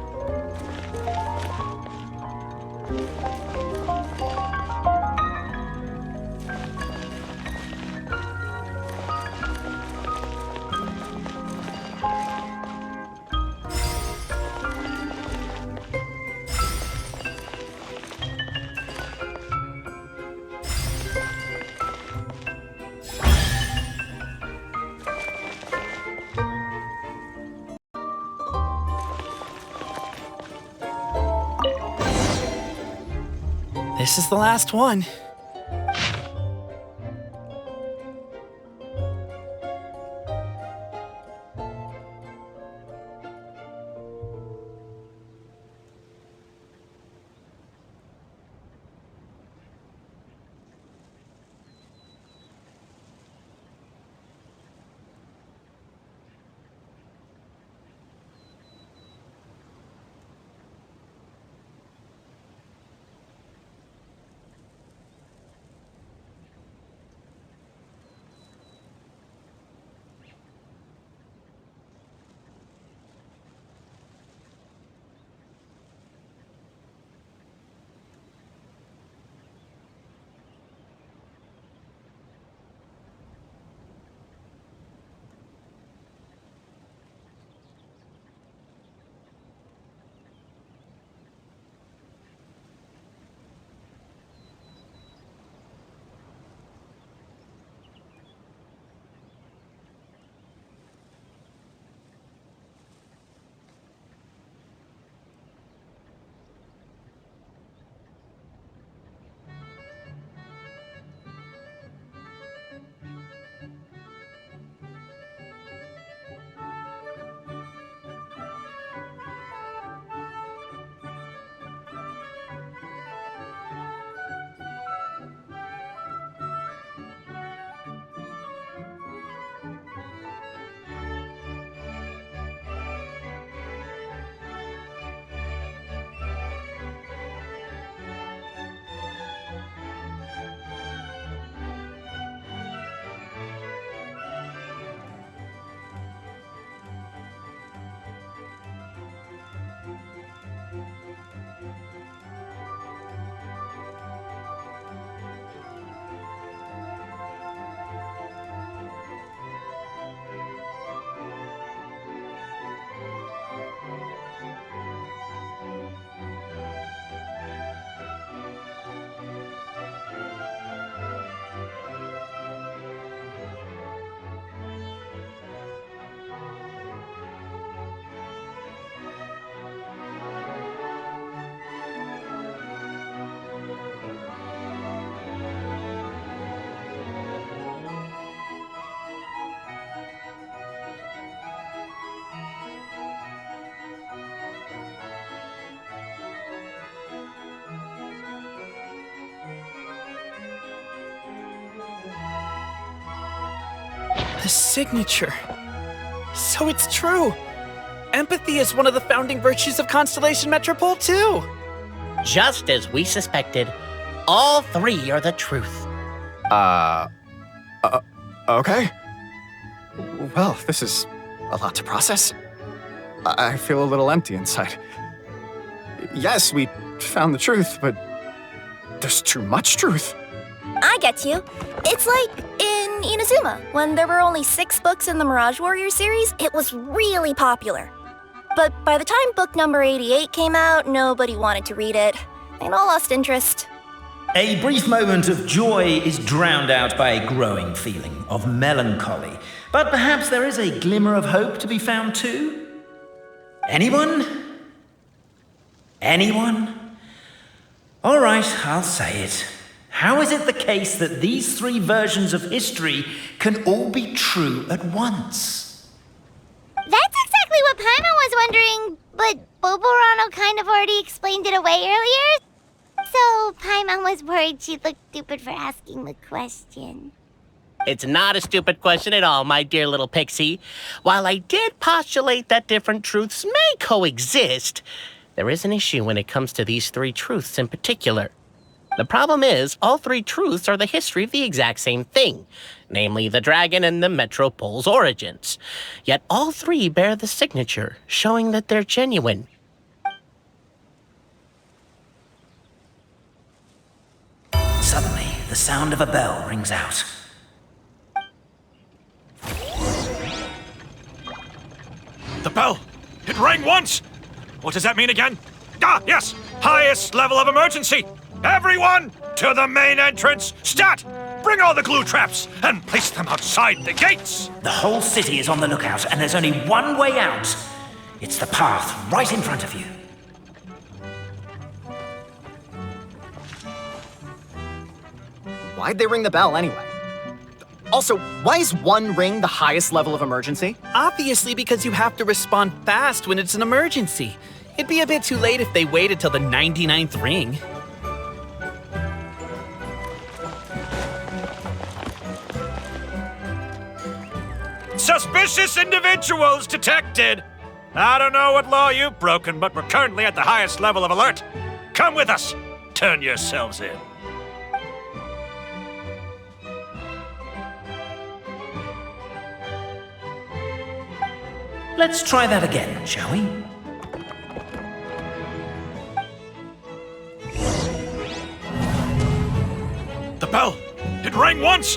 This is the last one. The signature. So it's true. Empathy is one of the founding virtues of Constellation Metropole, too. Just as we suspected, all three are the truth. Okay. Well, this is a lot to process. I feel a little empty inside. Yes, we found the truth, but there's too much truth. I get you. It's like in Inazuma, when there were only 6 books in the Mirage Warrior series, it was really popular. But by the time book number 88 came out, nobody wanted to read it. They all lost interest. A brief moment of joy is drowned out by a growing feeling of melancholy. But perhaps there is a glimmer of hope to be found too? Anyone? Anyone? All right, I'll say it. How is it the case that these 3 versions of history can all be true at once? That's exactly what Paimon was wondering, but Boborano kind of already explained it away earlier. So Paimon was worried she'd look stupid for asking the question. It's not a stupid question at all, my dear little pixie. While I did postulate that different truths may coexist, there is an issue when it comes to these 3 truths in particular. The problem is, all three truths are the history of the exact same thing, namely the dragon and the Metropole's origins. Yet all three bear the signature, showing that they're genuine. Suddenly, the sound of a bell rings out. The bell! It rang once! What does that mean again? Ah, yes! Highest level of emergency! Everyone, to the main entrance! Stat! Bring all the glue traps and place them outside the gates! The whole city is on the lookout, and there's only one way out. It's the path right in front of you. Why'd they ring the bell anyway? Also, why is one ring the highest level of emergency? Obviously because you have to respond fast when it's an emergency. It'd be a bit too late if they waited till the 99th ring. Suspicious individuals detected! I don't know what law you've broken, but we're currently at the highest level of alert. Come with us. Turn yourselves in. Let's try that again, shall we? The bell! It rang once!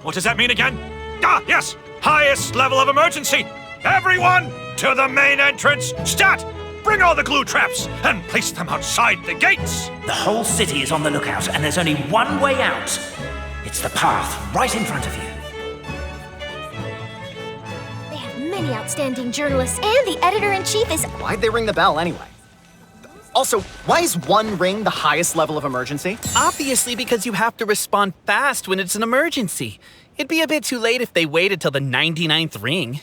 What does that mean again? Ah, yes! Highest level of emergency! Everyone, to the main entrance! Stat! Bring all the glue traps and place them outside the gates! The whole city is on the lookout, and there's only one way out. It's the path right in front of you. They have many outstanding journalists, and the editor-in-chief is... Why'd they ring the bell anyway? Also, why is one ring the highest level of emergency? Obviously because you have to respond fast when it's an emergency. It'd be a bit too late if they waited till the 99th ring.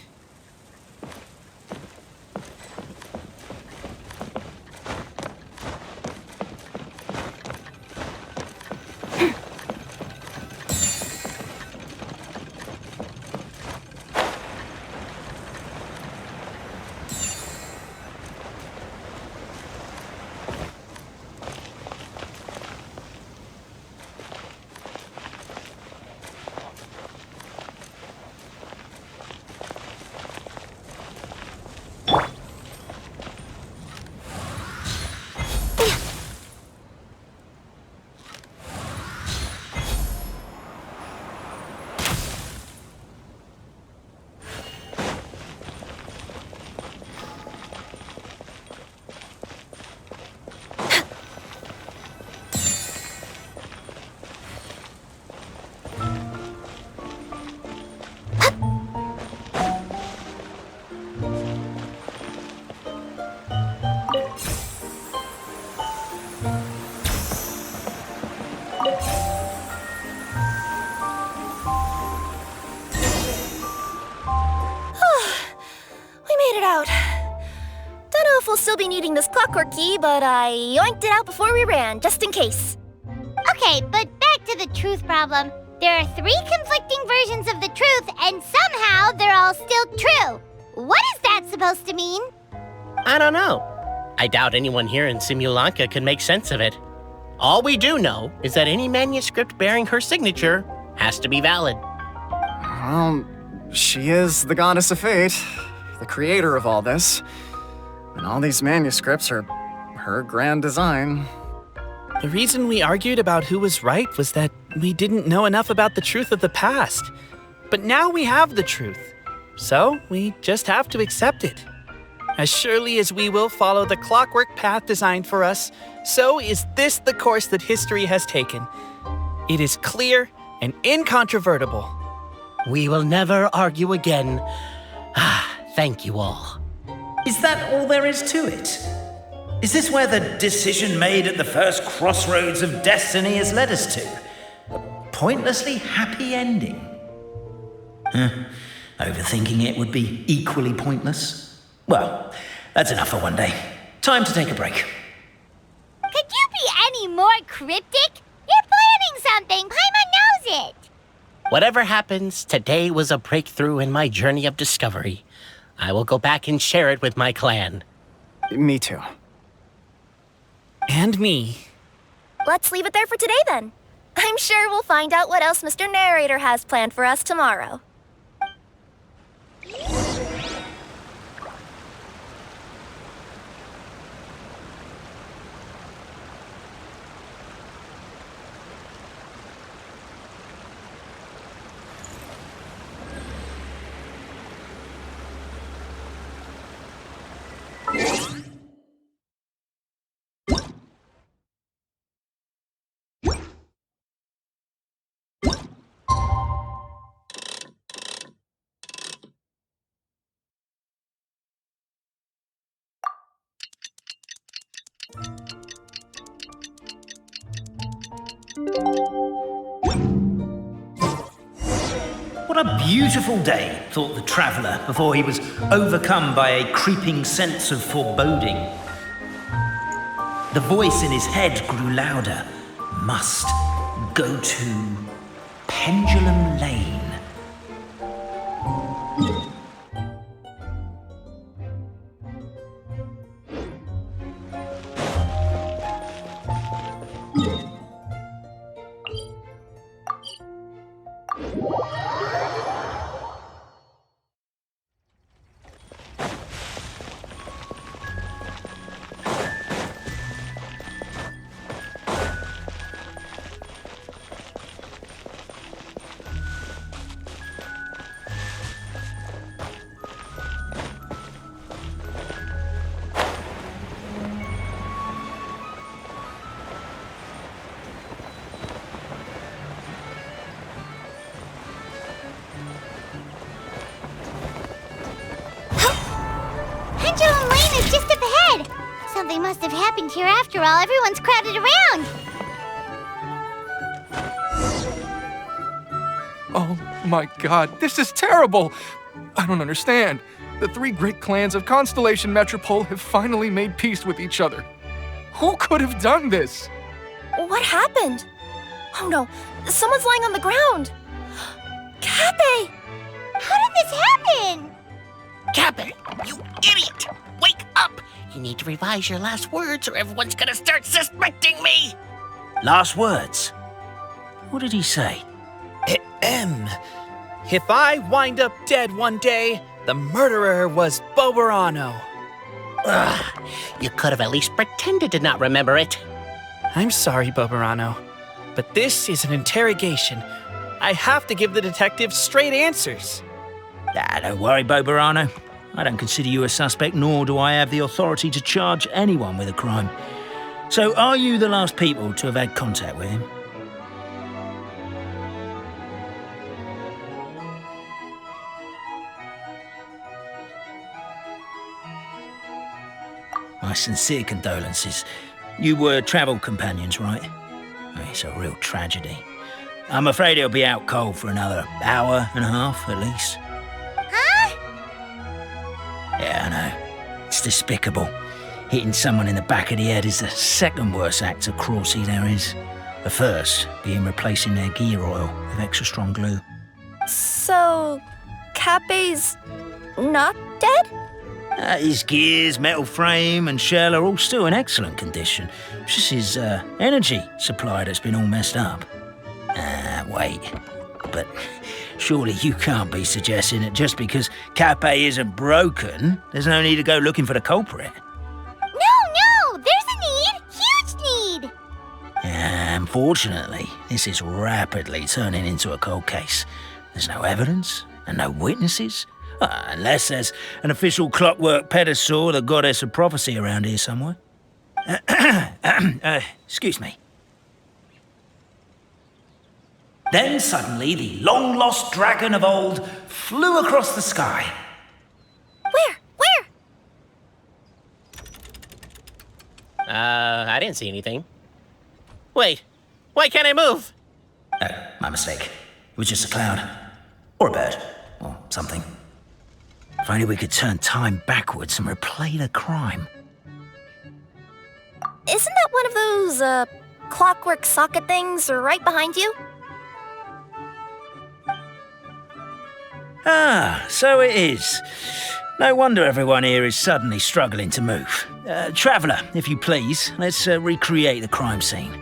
We'll still be needing this clockwork key, but I yoinked it out before we ran, just in case. Okay, but back to the truth problem. There are 3 conflicting versions of the truth, and somehow they're all still true. What is that supposed to mean? I don't know. I doubt anyone here in Simulanka could make sense of it. All we do know is that any manuscript bearing her signature has to be valid. Well, she is the goddess of fate, the creator of all this. And all these manuscripts are her grand design. The reason we argued about who was right was that we didn't know enough about the truth of the past. But now we have the truth. So we just have to accept it. As surely as we will follow the clockwork path designed for us, so is this the course that history has taken. It is clear and incontrovertible. We will never argue again. Thank you all. Is that all there is to it? Is this where the decision made at the first crossroads of destiny has led us to? A pointlessly happy ending? Overthinking it would be equally pointless. Well, that's enough for one day. Time to take a break. Could you be any more cryptic? You're planning something. Paimon knows it. Whatever happens, today was a breakthrough in my journey of discovery. I will go back and share it with my clan. Me too. And me. Let's leave it there for today then. I'm sure we'll find out what else Mr. Narrator has planned for us tomorrow. What a beautiful day, thought the traveller before he was overcome by a creeping sense of foreboding. The voice in his head grew louder. Must go to Pendulum Lane. Pendulum Lane is just up ahead! Something must have happened here after all. Everyone's crowded around! Oh my god, this is terrible! I don't understand. The three great clans of Constellation Metropole have finally made peace with each other. Who could have done this? What happened? Oh no, someone's lying on the ground. Cappe! How did this happen? Cappe, you idiot! Wake up! You need to revise your last words or everyone's gonna start suspecting me! Last words? What did he say? If I wind up dead one day, the murderer was Boberano. Ugh, you could have at least pretended to not remember it. I'm sorry, Boberano, but this is an interrogation. I have to give the detective straight answers. Don't worry, Boberano. I don't consider you a suspect, nor do I have the authority to charge anyone with a crime. So, are you the last people to have had contact with him? My sincere condolences. You were travel companions, right? It's a real tragedy. I'm afraid he'll be out cold for another hour and a half, at least. Huh? Yeah, I know. It's despicable. Hitting someone in the back of the head is the second worst act of cruelty there is. The first being replacing their gear oil with extra strong glue. So, Cappe's not dead? His gears, metal frame and shell are all still in excellent condition. It's just his energy supply that's been all messed up. Wait. But surely you can't be suggesting that just because Cappe isn't broken, there's no need to go looking for the culprit. No! There's a need! Huge need! Unfortunately, this is rapidly turning into a cold case. There's no evidence and no witnesses. Unless there's an official clockwork pedestal, the goddess of prophecy around here somewhere. Excuse me. Then suddenly the long-lost dragon of old flew across the sky. Where? I didn't see anything. Wait, why can't I move? Oh, my mistake. It was just a cloud. Or a bird. Or something. If only we could turn time backwards and replay the crime. Isn't that one of those, clockwork socket things right behind you? So it is. No wonder everyone here is suddenly struggling to move. Traveller, if you please, let's recreate the crime scene.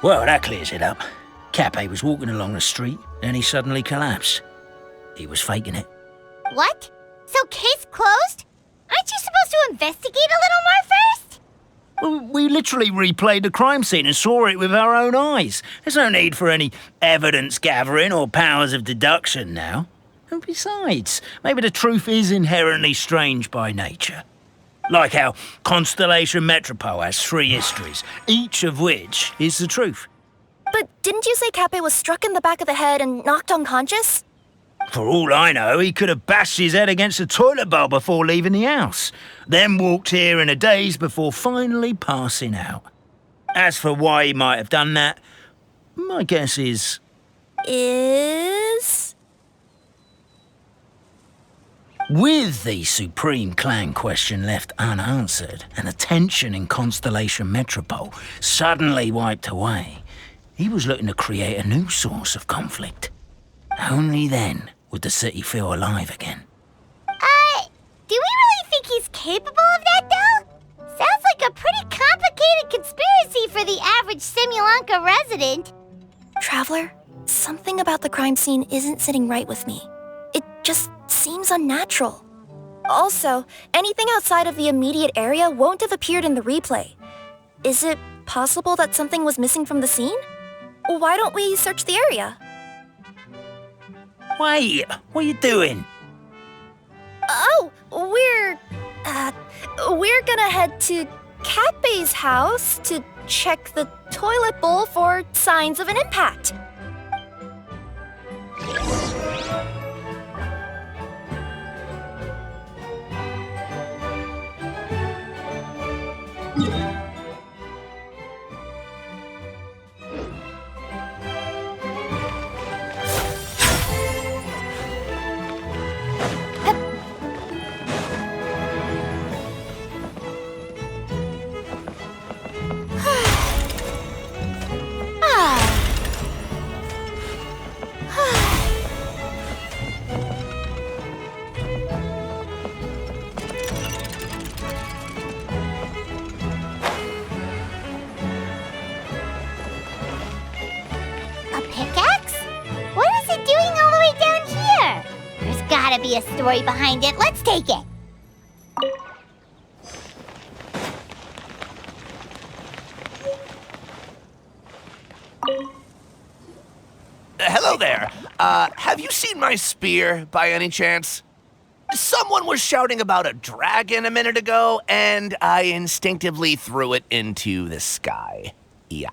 Well, that clears it up. Capé was walking along the street, and he suddenly collapsed. He was faking it. What? So case closed? Aren't you supposed to investigate a little more first? Well, we literally replayed the crime scene and saw it with our own eyes. There's no need for any evidence gathering or powers of deduction now. And besides, maybe the truth is inherently strange by nature. Like how Constellation Metropole has 3 histories, each of which is the truth. But didn't you say Capé was struck in the back of the head and knocked unconscious? For all I know, he could have bashed his head against a toilet bowl before leaving the house, then walked here in a daze before finally passing out. As for why he might have done that, my guess is... With the Supreme Clan question left unanswered and the tension in Constellation Metropole suddenly wiped away, he was looking to create a new source of conflict. Only then would the city feel alive again. Do we really think he's capable of that, though? Sounds like a pretty complicated conspiracy for the average Simulanka resident. Traveler, something about the crime scene isn't sitting right with me. It just seems unnatural. Also, anything outside of the immediate area won't have appeared in the replay. Is it possible that something was missing from the scene? Why don't we search the area? Wait, what are you doing? Oh, we're gonna head to Capé's house to check the toilet bowl for signs of an impact. Gotta be a story behind it. Let's take it. Hello there. Have you seen my spear by any chance? Someone was shouting about a dragon a minute ago, and I instinctively threw it into the sky. Yeah.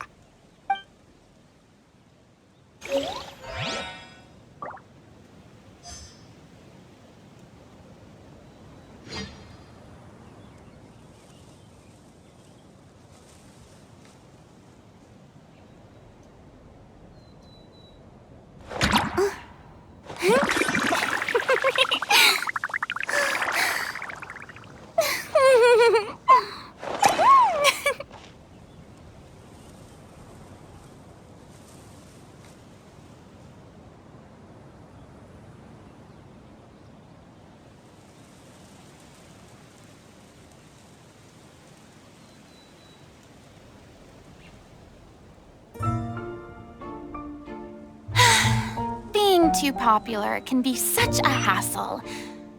Being too popular can be such a hassle.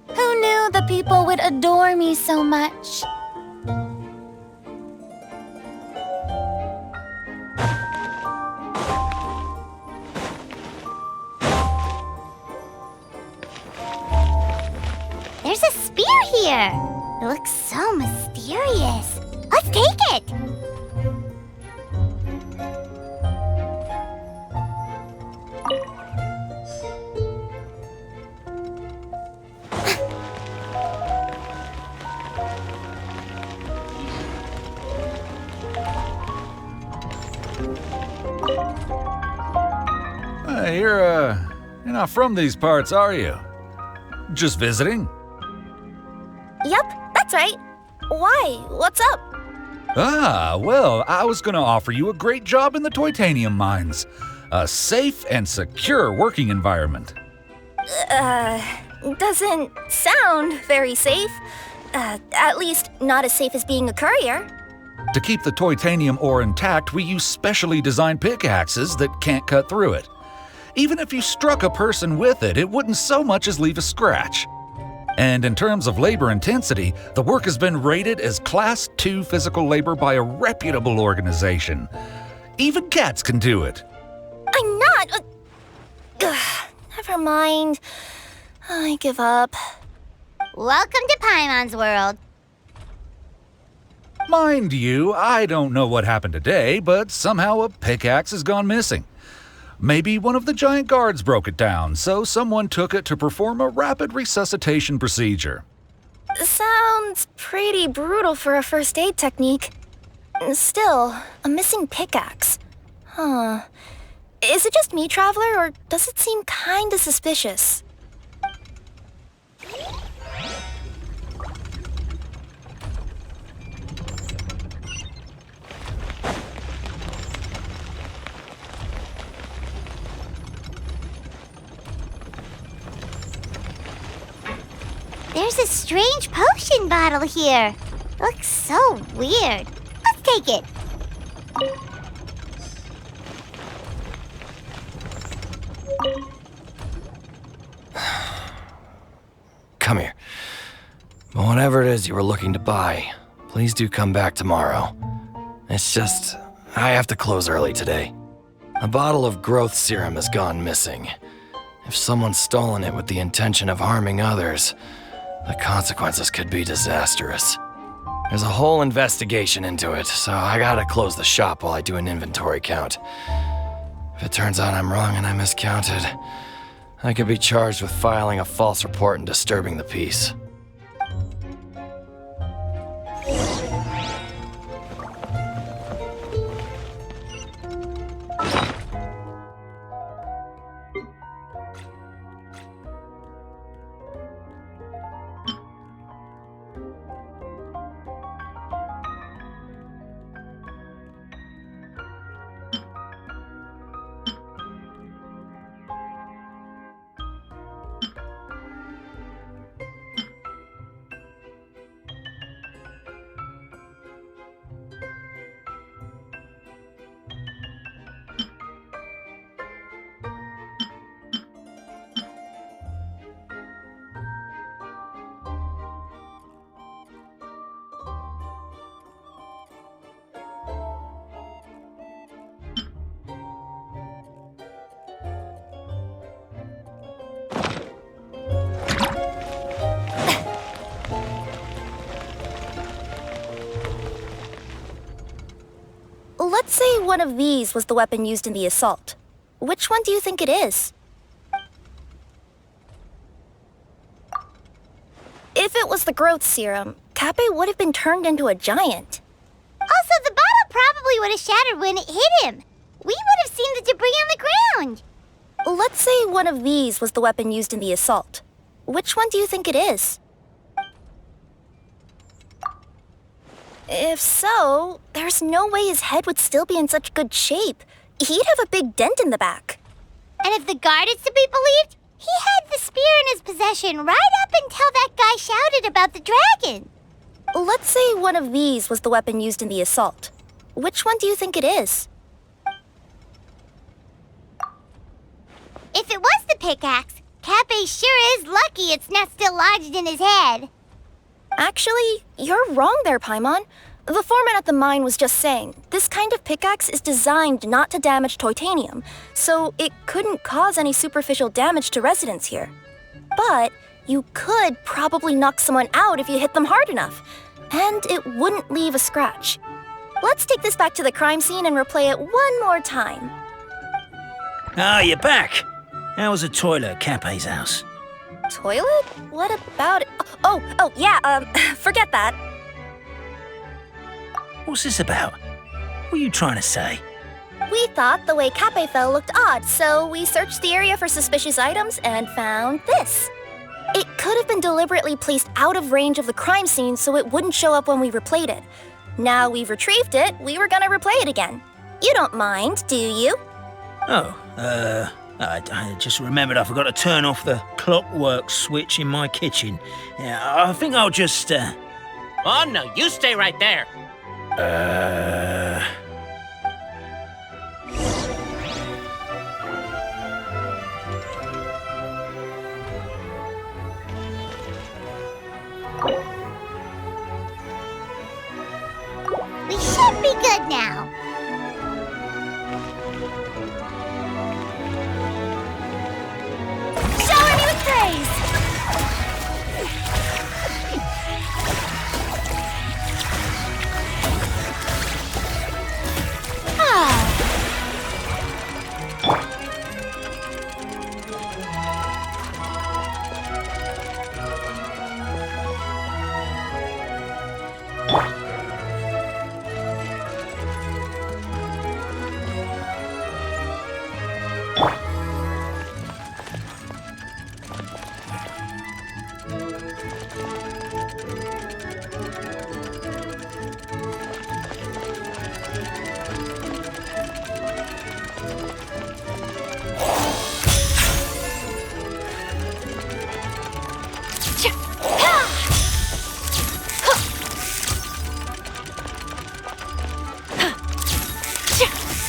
Who knew the people would adore me so much? There's a spear here. It looks so mysterious. Let's take it. You're not from these parts, are you? Just visiting? Yep, that's right. Why? What's up? Ah, well, I was gonna offer you a great job in the Titanium mines. A safe and secure working environment. Doesn't sound very safe. At least not as safe as being a courier. To keep the titanium ore intact, we use specially designed pickaxes that can't cut through it. Even if you struck a person with it, it wouldn't so much as leave a scratch. And in terms of labor intensity, the work has been rated as Class 2 physical labor by a reputable organization. Even cats can do it. I'm not. Never mind. I give up. Welcome to Paimon's world. Mind you, I don't know what happened today, but somehow a pickaxe has gone missing. Maybe one of the giant guards broke it down, so someone took it to perform a rapid resuscitation procedure. Sounds pretty brutal for a first aid technique. Still, a missing pickaxe. Huh. Is it just me, Traveler, or does it seem kinda suspicious? There's a strange potion bottle here. Looks so weird. Let's take it. Come here. Whatever it is you were looking to buy, please do come back tomorrow. It's just, I have to close early today. A bottle of growth serum has gone missing. If someone's stolen it with the intention of harming others, the consequences could be disastrous. There's a whole investigation into it, so I gotta close the shop while I do an inventory count. If it turns out I'm wrong and I miscounted, I could be charged with filing a false report and disturbing the peace. Let's say one of these was the weapon used in the assault. Which one do you think it is? If it was the growth serum, Cappe would have been turned into a giant. Also, the bottle probably would have shattered when it hit him. We would have seen the debris on the ground. Let's say one of these was the weapon used in the assault. Which one do you think it is? If so, there's no way his head would still be in such good shape. He'd have a big dent in the back. And if the guard is to be believed, he had the spear in his possession right up until that guy shouted about the dragon. Let's say one of these was the weapon used in the assault. Which one do you think it is? If it was the pickaxe, Cappe sure is lucky it's not still lodged in his head. Actually, you're wrong there, Paimon. The foreman at the mine was just saying, this kind of pickaxe is designed not to damage titanium, so it couldn't cause any superficial damage to residents here. But you could probably knock someone out if you hit them hard enough, and it wouldn't leave a scratch. Let's take this back to the crime scene and replay it one more time. Ah, you're back. How was the toilet at Cappe's house? Toilet? What about it? Oh, yeah, forget that. What's this about? What are you trying to say? We thought the way Cappe fell looked odd, so we searched the area for suspicious items and found this. It could have been deliberately placed out of range of the crime scene so it wouldn't show up when we replayed it. Now we've retrieved it, we were gonna replay it again. You don't mind, do you? Oh, I just remembered I forgot to turn off the clockwork switch in my kitchen. Yeah, I think I'll just, Oh, no, you stay right there. We should be good now. Shower me with praise!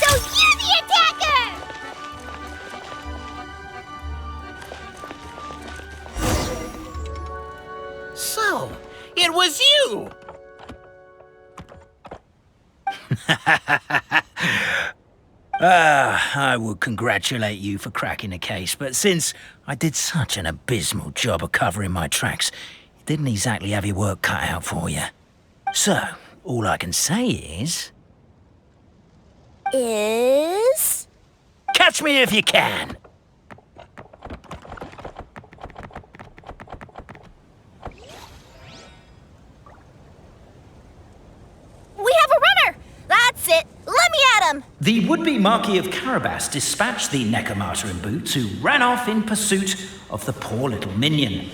So you're the attacker! So, it was you! I would congratulate you for cracking the case, but since I did such an abysmal job of covering my tracks, it didn't exactly have your work cut out for you. So, all I can say is... Catch me if you can! We have a runner! That's it! Let me at him! The would-be Marquis of Carabas dispatched the Necromata in boots, who ran off in pursuit of the poor little minion.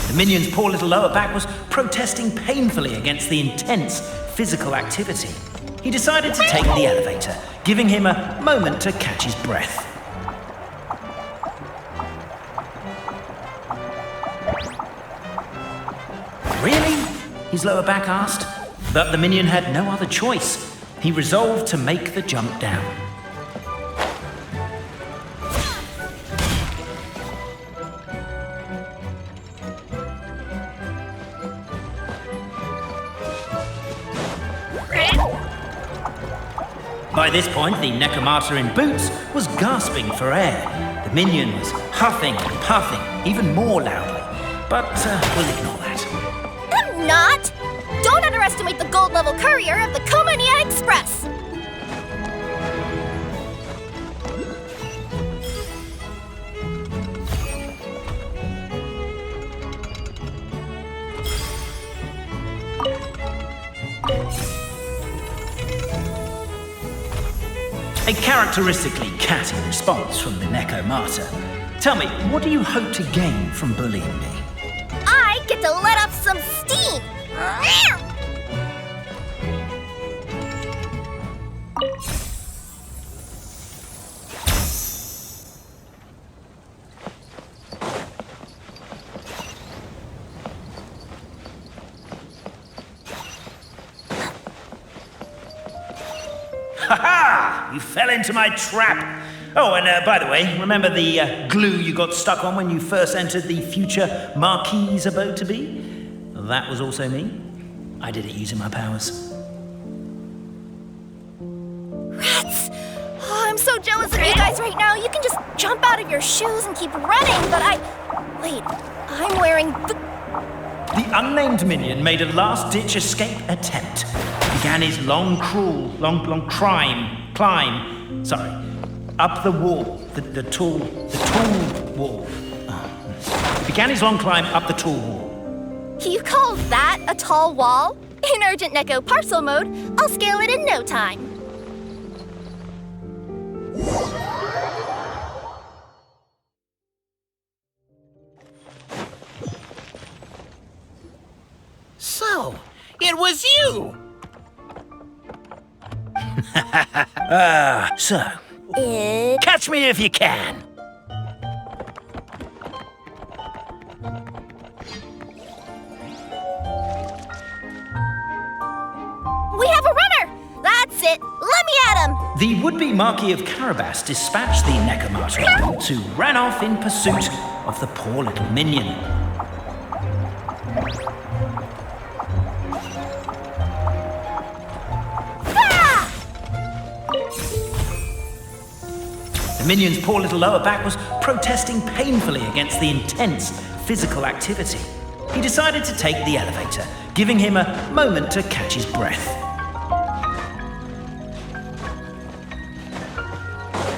The minion's poor little lower back was protesting painfully against the intense physical activity. He decided to take the elevator, giving him a moment to catch his breath. Really? His lower back asked. But the minion had no other choice. He resolved to make the jump down. By this point, the Necromata in boots was gasping for air. The minion was huffing and puffing, even more loudly. But we'll ignore that. I'm not! Don't underestimate the gold-level courier of the Komania Express! A characteristically catty response from the Necromata. Tell me, what do you hope to gain from bullying me? I get to let off some steam! Ha-ha! You fell into my trap! Oh, and by the way, remember the glue you got stuck on when you first entered the future Marquis' abode-to-be? That was also me. I did it using my powers. Rats! Oh, I'm so jealous of you guys right now. You can just jump out of your shoes and keep running, but Wait, I'm wearing The The unnamed minion made a last-ditch escape attempt. He began his long climb up the wall, the tall wall. He began his long climb up the tall wall. You call that a tall wall? In urgent Neko parcel mode, I'll scale it in no time. So, it was you! So, catch me if you can. We have a runner! That's it! Let me at him! The would-be Marquis of Carabas dispatched the Necromancer who ran off in pursuit of the poor little minion. The minion's poor little lower back was protesting painfully against the intense physical activity. He decided to take the elevator, giving him a moment to catch his breath.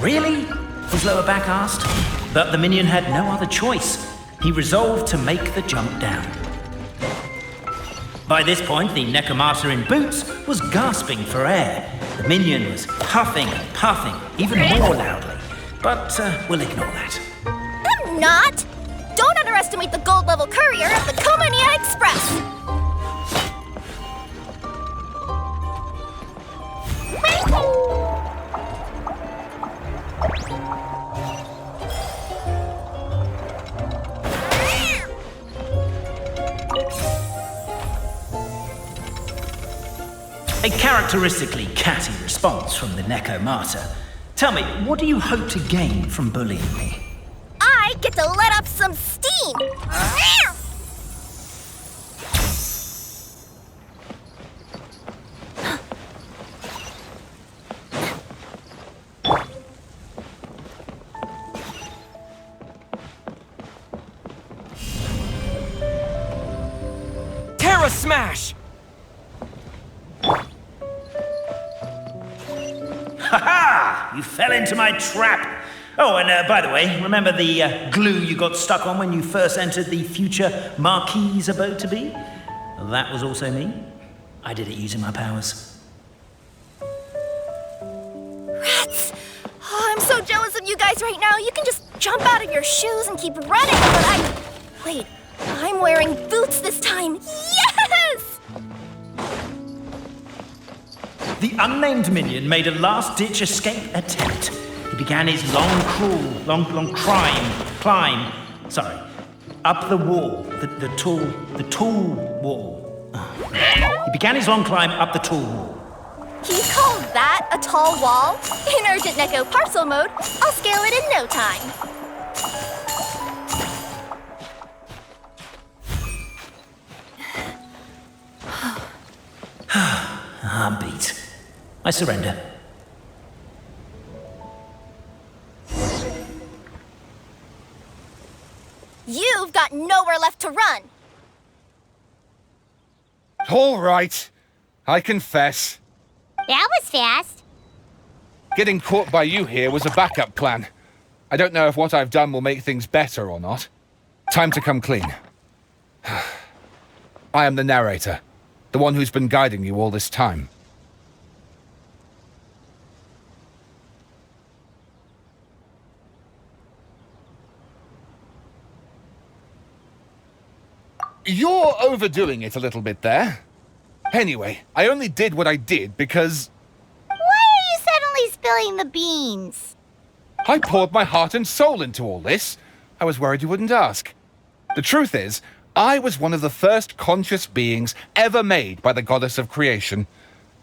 Really? His lower back asked. But the minion had no other choice. He resolved to make the jump down. By this point, the Necromancer in boots was gasping for air. The minion was huffing and puffing, even more loudly. But we'll ignore that. I'm not! Don't underestimate the gold-level courier of the Komania Express! A characteristically catty response from the Necromancer. Tell me, what do you hope to gain from bullying me? I get to let off some steam! Terra Smash! Ha-ha! You fell into my trap! Oh, and by the way, remember the glue you got stuck on when you first entered the future Marquis's abode-to-be? Well, that was also me. I did it using my powers. Rats! Oh, I'm so jealous of you guys right now. You can just jump out of your shoes and keep running, but Wait, I'm wearing boots this time. Yes! The unnamed minion made a last-ditch escape attempt. He began his long climb up the wall, the tall wall. He began his long climb up the tall wall. You call that a tall wall? In urgent Neko parcel mode, I'll scale it in no time. I'm beat. I surrender. You've got nowhere left to run. All right. I confess. That was fast. Getting caught by you here was a backup plan. I don't know if what I've done will make things better or not. Time to come clean. I am the narrator, the one who's been guiding you all this time. You're overdoing it a little bit there. Anyway, I only did what I did because... Why are you suddenly spilling the beans? I poured my heart and soul into all this. I was worried you wouldn't ask. The truth is, I was one of the first conscious beings ever made by the goddess of creation.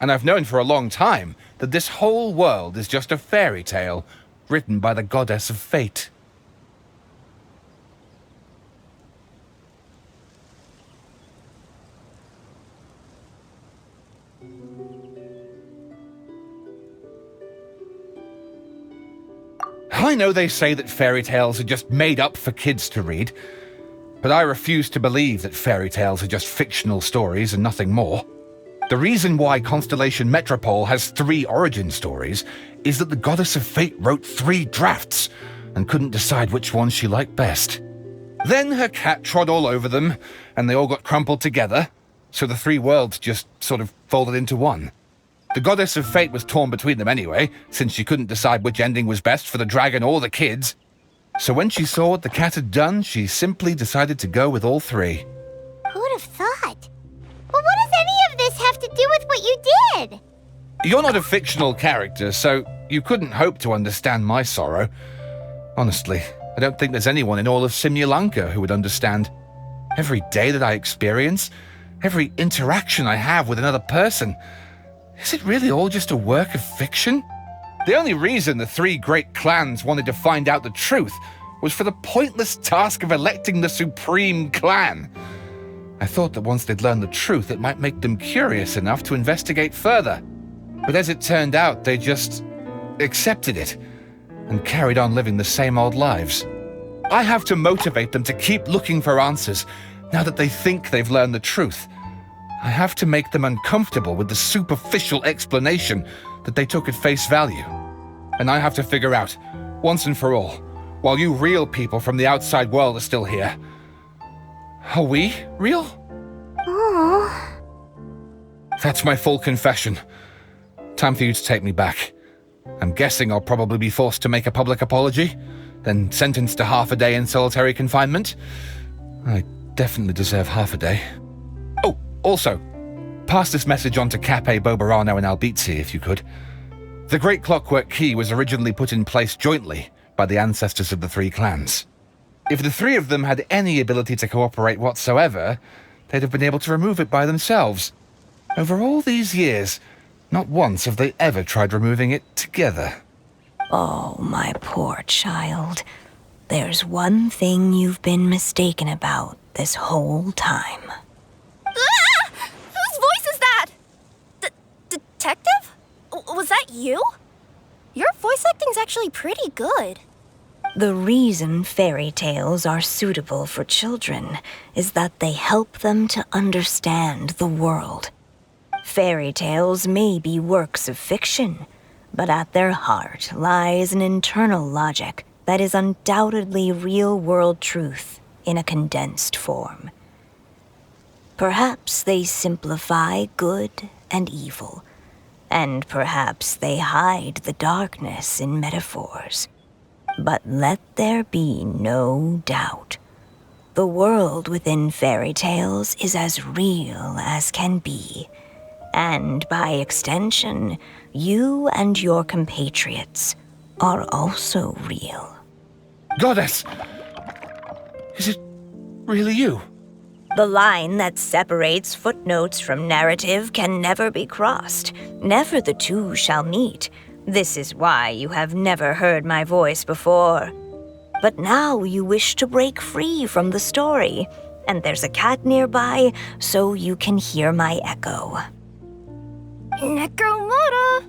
And I've known for a long time that this whole world is just a fairy tale written by the goddess of fate. I know they say that fairy tales are just made up for kids to read, But I refuse to believe that fairy tales are just fictional stories and nothing more. The reason why Constellation Metropole has 3 origin stories is that the Goddess of Fate wrote 3 drafts and couldn't decide which one she liked best. Then her cat trod all over them, and they all got crumpled together, so the 3 worlds just sort of folded into one. The Goddess of Fate was torn between them anyway, since she couldn't decide which ending was best for the dragon or the kids. So when she saw what the cat had done, she simply decided to go with all 3. Who'd have thought? But what does any of this have to do with what you did? You're not a fictional character, so you couldn't hope to understand my sorrow. Honestly, I don't think there's anyone in all of Simulanka who would understand. Every day that I experience, every interaction I have with another person, is it really all just a work of fiction? The only reason the 3 great clans wanted to find out the truth was for the pointless task of electing the supreme clan. I thought that once they'd learned the truth, it might make them curious enough to investigate further. But as it turned out, they just accepted it and carried on living the same old lives. I have to motivate them to keep looking for answers now that they think they've learned the truth. I have to make them uncomfortable with the superficial explanation that they took at face value. And I have to figure out, once and for all, while you real people from the outside world are still here, are we real? Oh. That's my full confession. Time for you to take me back. I'm guessing I'll probably be forced to make a public apology, then sentenced to half a day in solitary confinement. I definitely deserve half a day. Oh, also, pass this message on to Cape, Bobarano, and Albizzi, if you could. The Great Clockwork Key was originally put in place jointly by the ancestors of the 3 clans. If the 3 of them had any ability to cooperate whatsoever, they'd have been able to remove it by themselves. Over all these years, not once have they ever tried removing it together. Oh, my poor child. There's one thing you've been mistaken about this whole time. Ah! Whose voice is that? Detective? Was that you? Your voice acting's actually pretty good. The reason fairy tales are suitable for children is that they help them to understand the world. Fairy tales may be works of fiction, but at their heart lies an internal logic that is undoubtedly real-world truth in a condensed form. Perhaps they simplify good and evil, and perhaps they hide the darkness in metaphors. But let there be no doubt. The world within fairy tales is as real as can be. And by extension, you and your compatriots are also real. Goddess! Is it really you? The line that separates footnotes from narrative can never be crossed. Never the two shall meet. This is why you have never heard my voice before. But now you wish to break free from the story, and there's a cat nearby, so you can hear my echo. Necromora!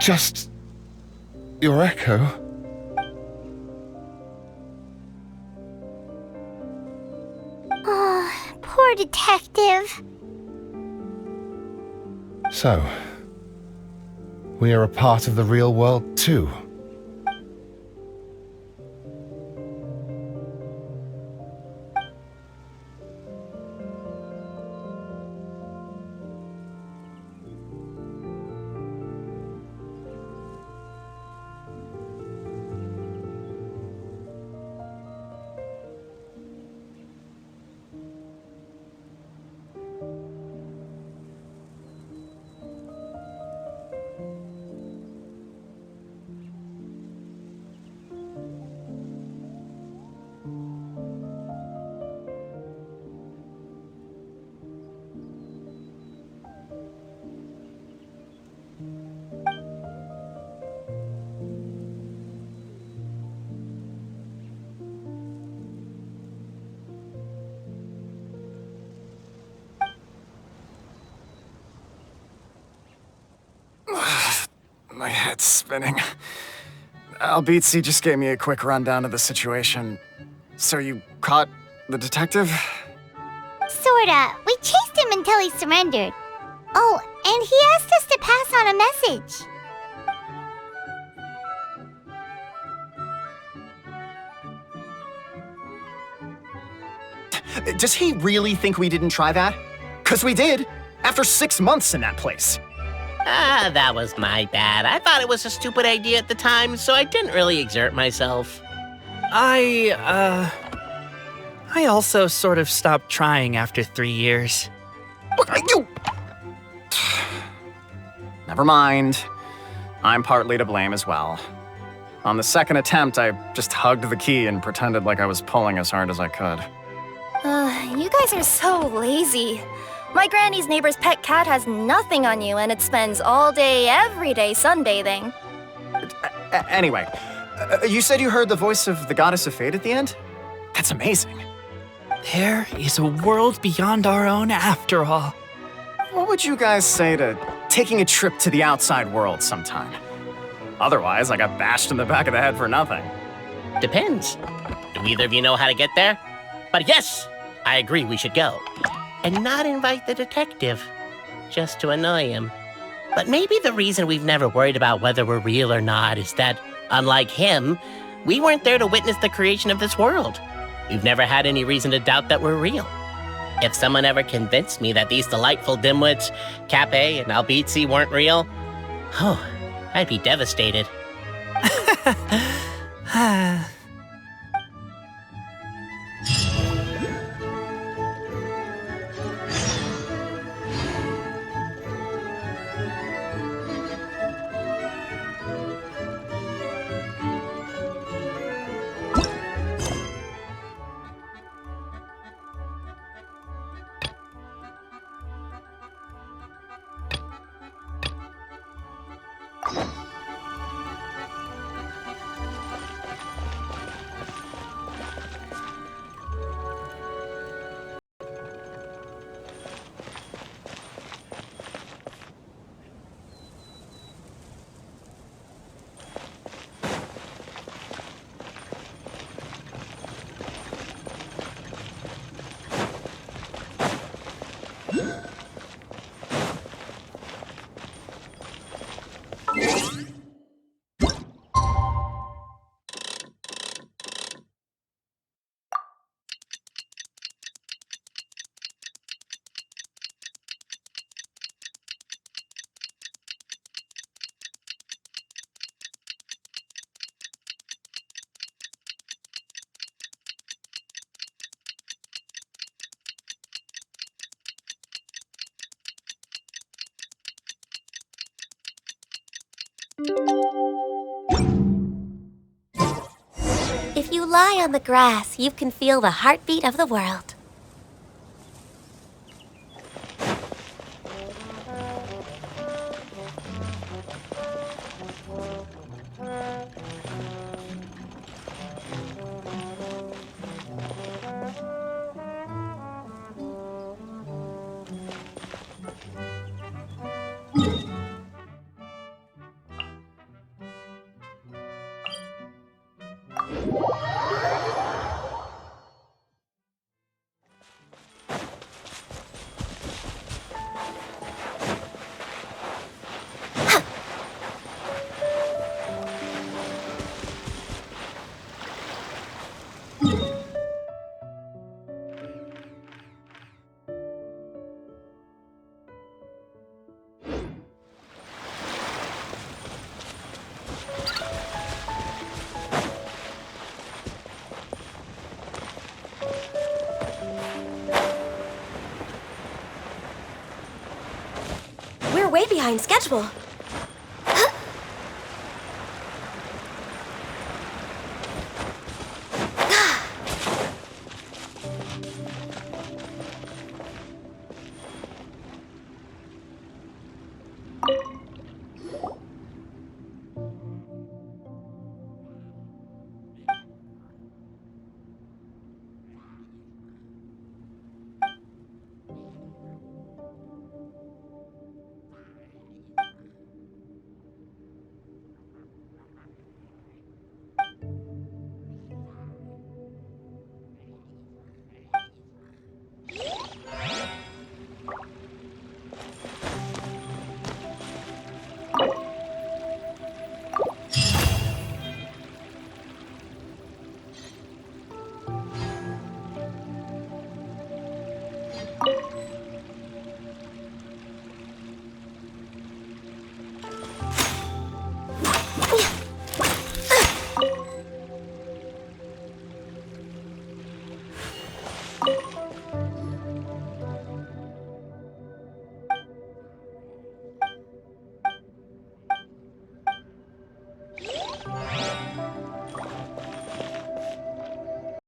Just your echo? Oh, poor detective. So, we are a part of the real world too. My head's spinning. Albizzi just gave me a quick rundown of the situation. So you caught The detective? Sorta. We chased him until he surrendered. Oh, and he asked us to pass on a message. Does he really think we didn't try that? 'Cause we did, after 6 months in that place. That was my bad. I thought it was a stupid idea at the time, so I didn't really exert myself. I also sort of stopped trying after 3 years. You! Never mind. I'm partly to blame as well. On the second attempt, I just hugged the key and pretended like I was pulling as hard as I could. You guys are so lazy. My granny's neighbor's pet cat has nothing on you, and it spends all day, every day sunbathing. Anyway, you said you heard the voice of the goddess of fate at the end? That's amazing. There is a world beyond our own after all. What would you guys say to taking a trip to the outside world sometime? Otherwise, I got bashed in the back of the head for nothing. Depends. Do either of you know how to get there? But yes, I agree we should go. And not invite the detective, just to annoy him. But maybe the reason we've never worried about whether we're real or not is that, unlike him, we weren't there to witness the creation of this world. We've never had any reason to doubt that we're real. If someone ever convinced me that these delightful dimwits, Capé and Albizzi, weren't real, I'd be devastated. If you lie on the grass, you can feel the heartbeat of the world. We're way behind schedule.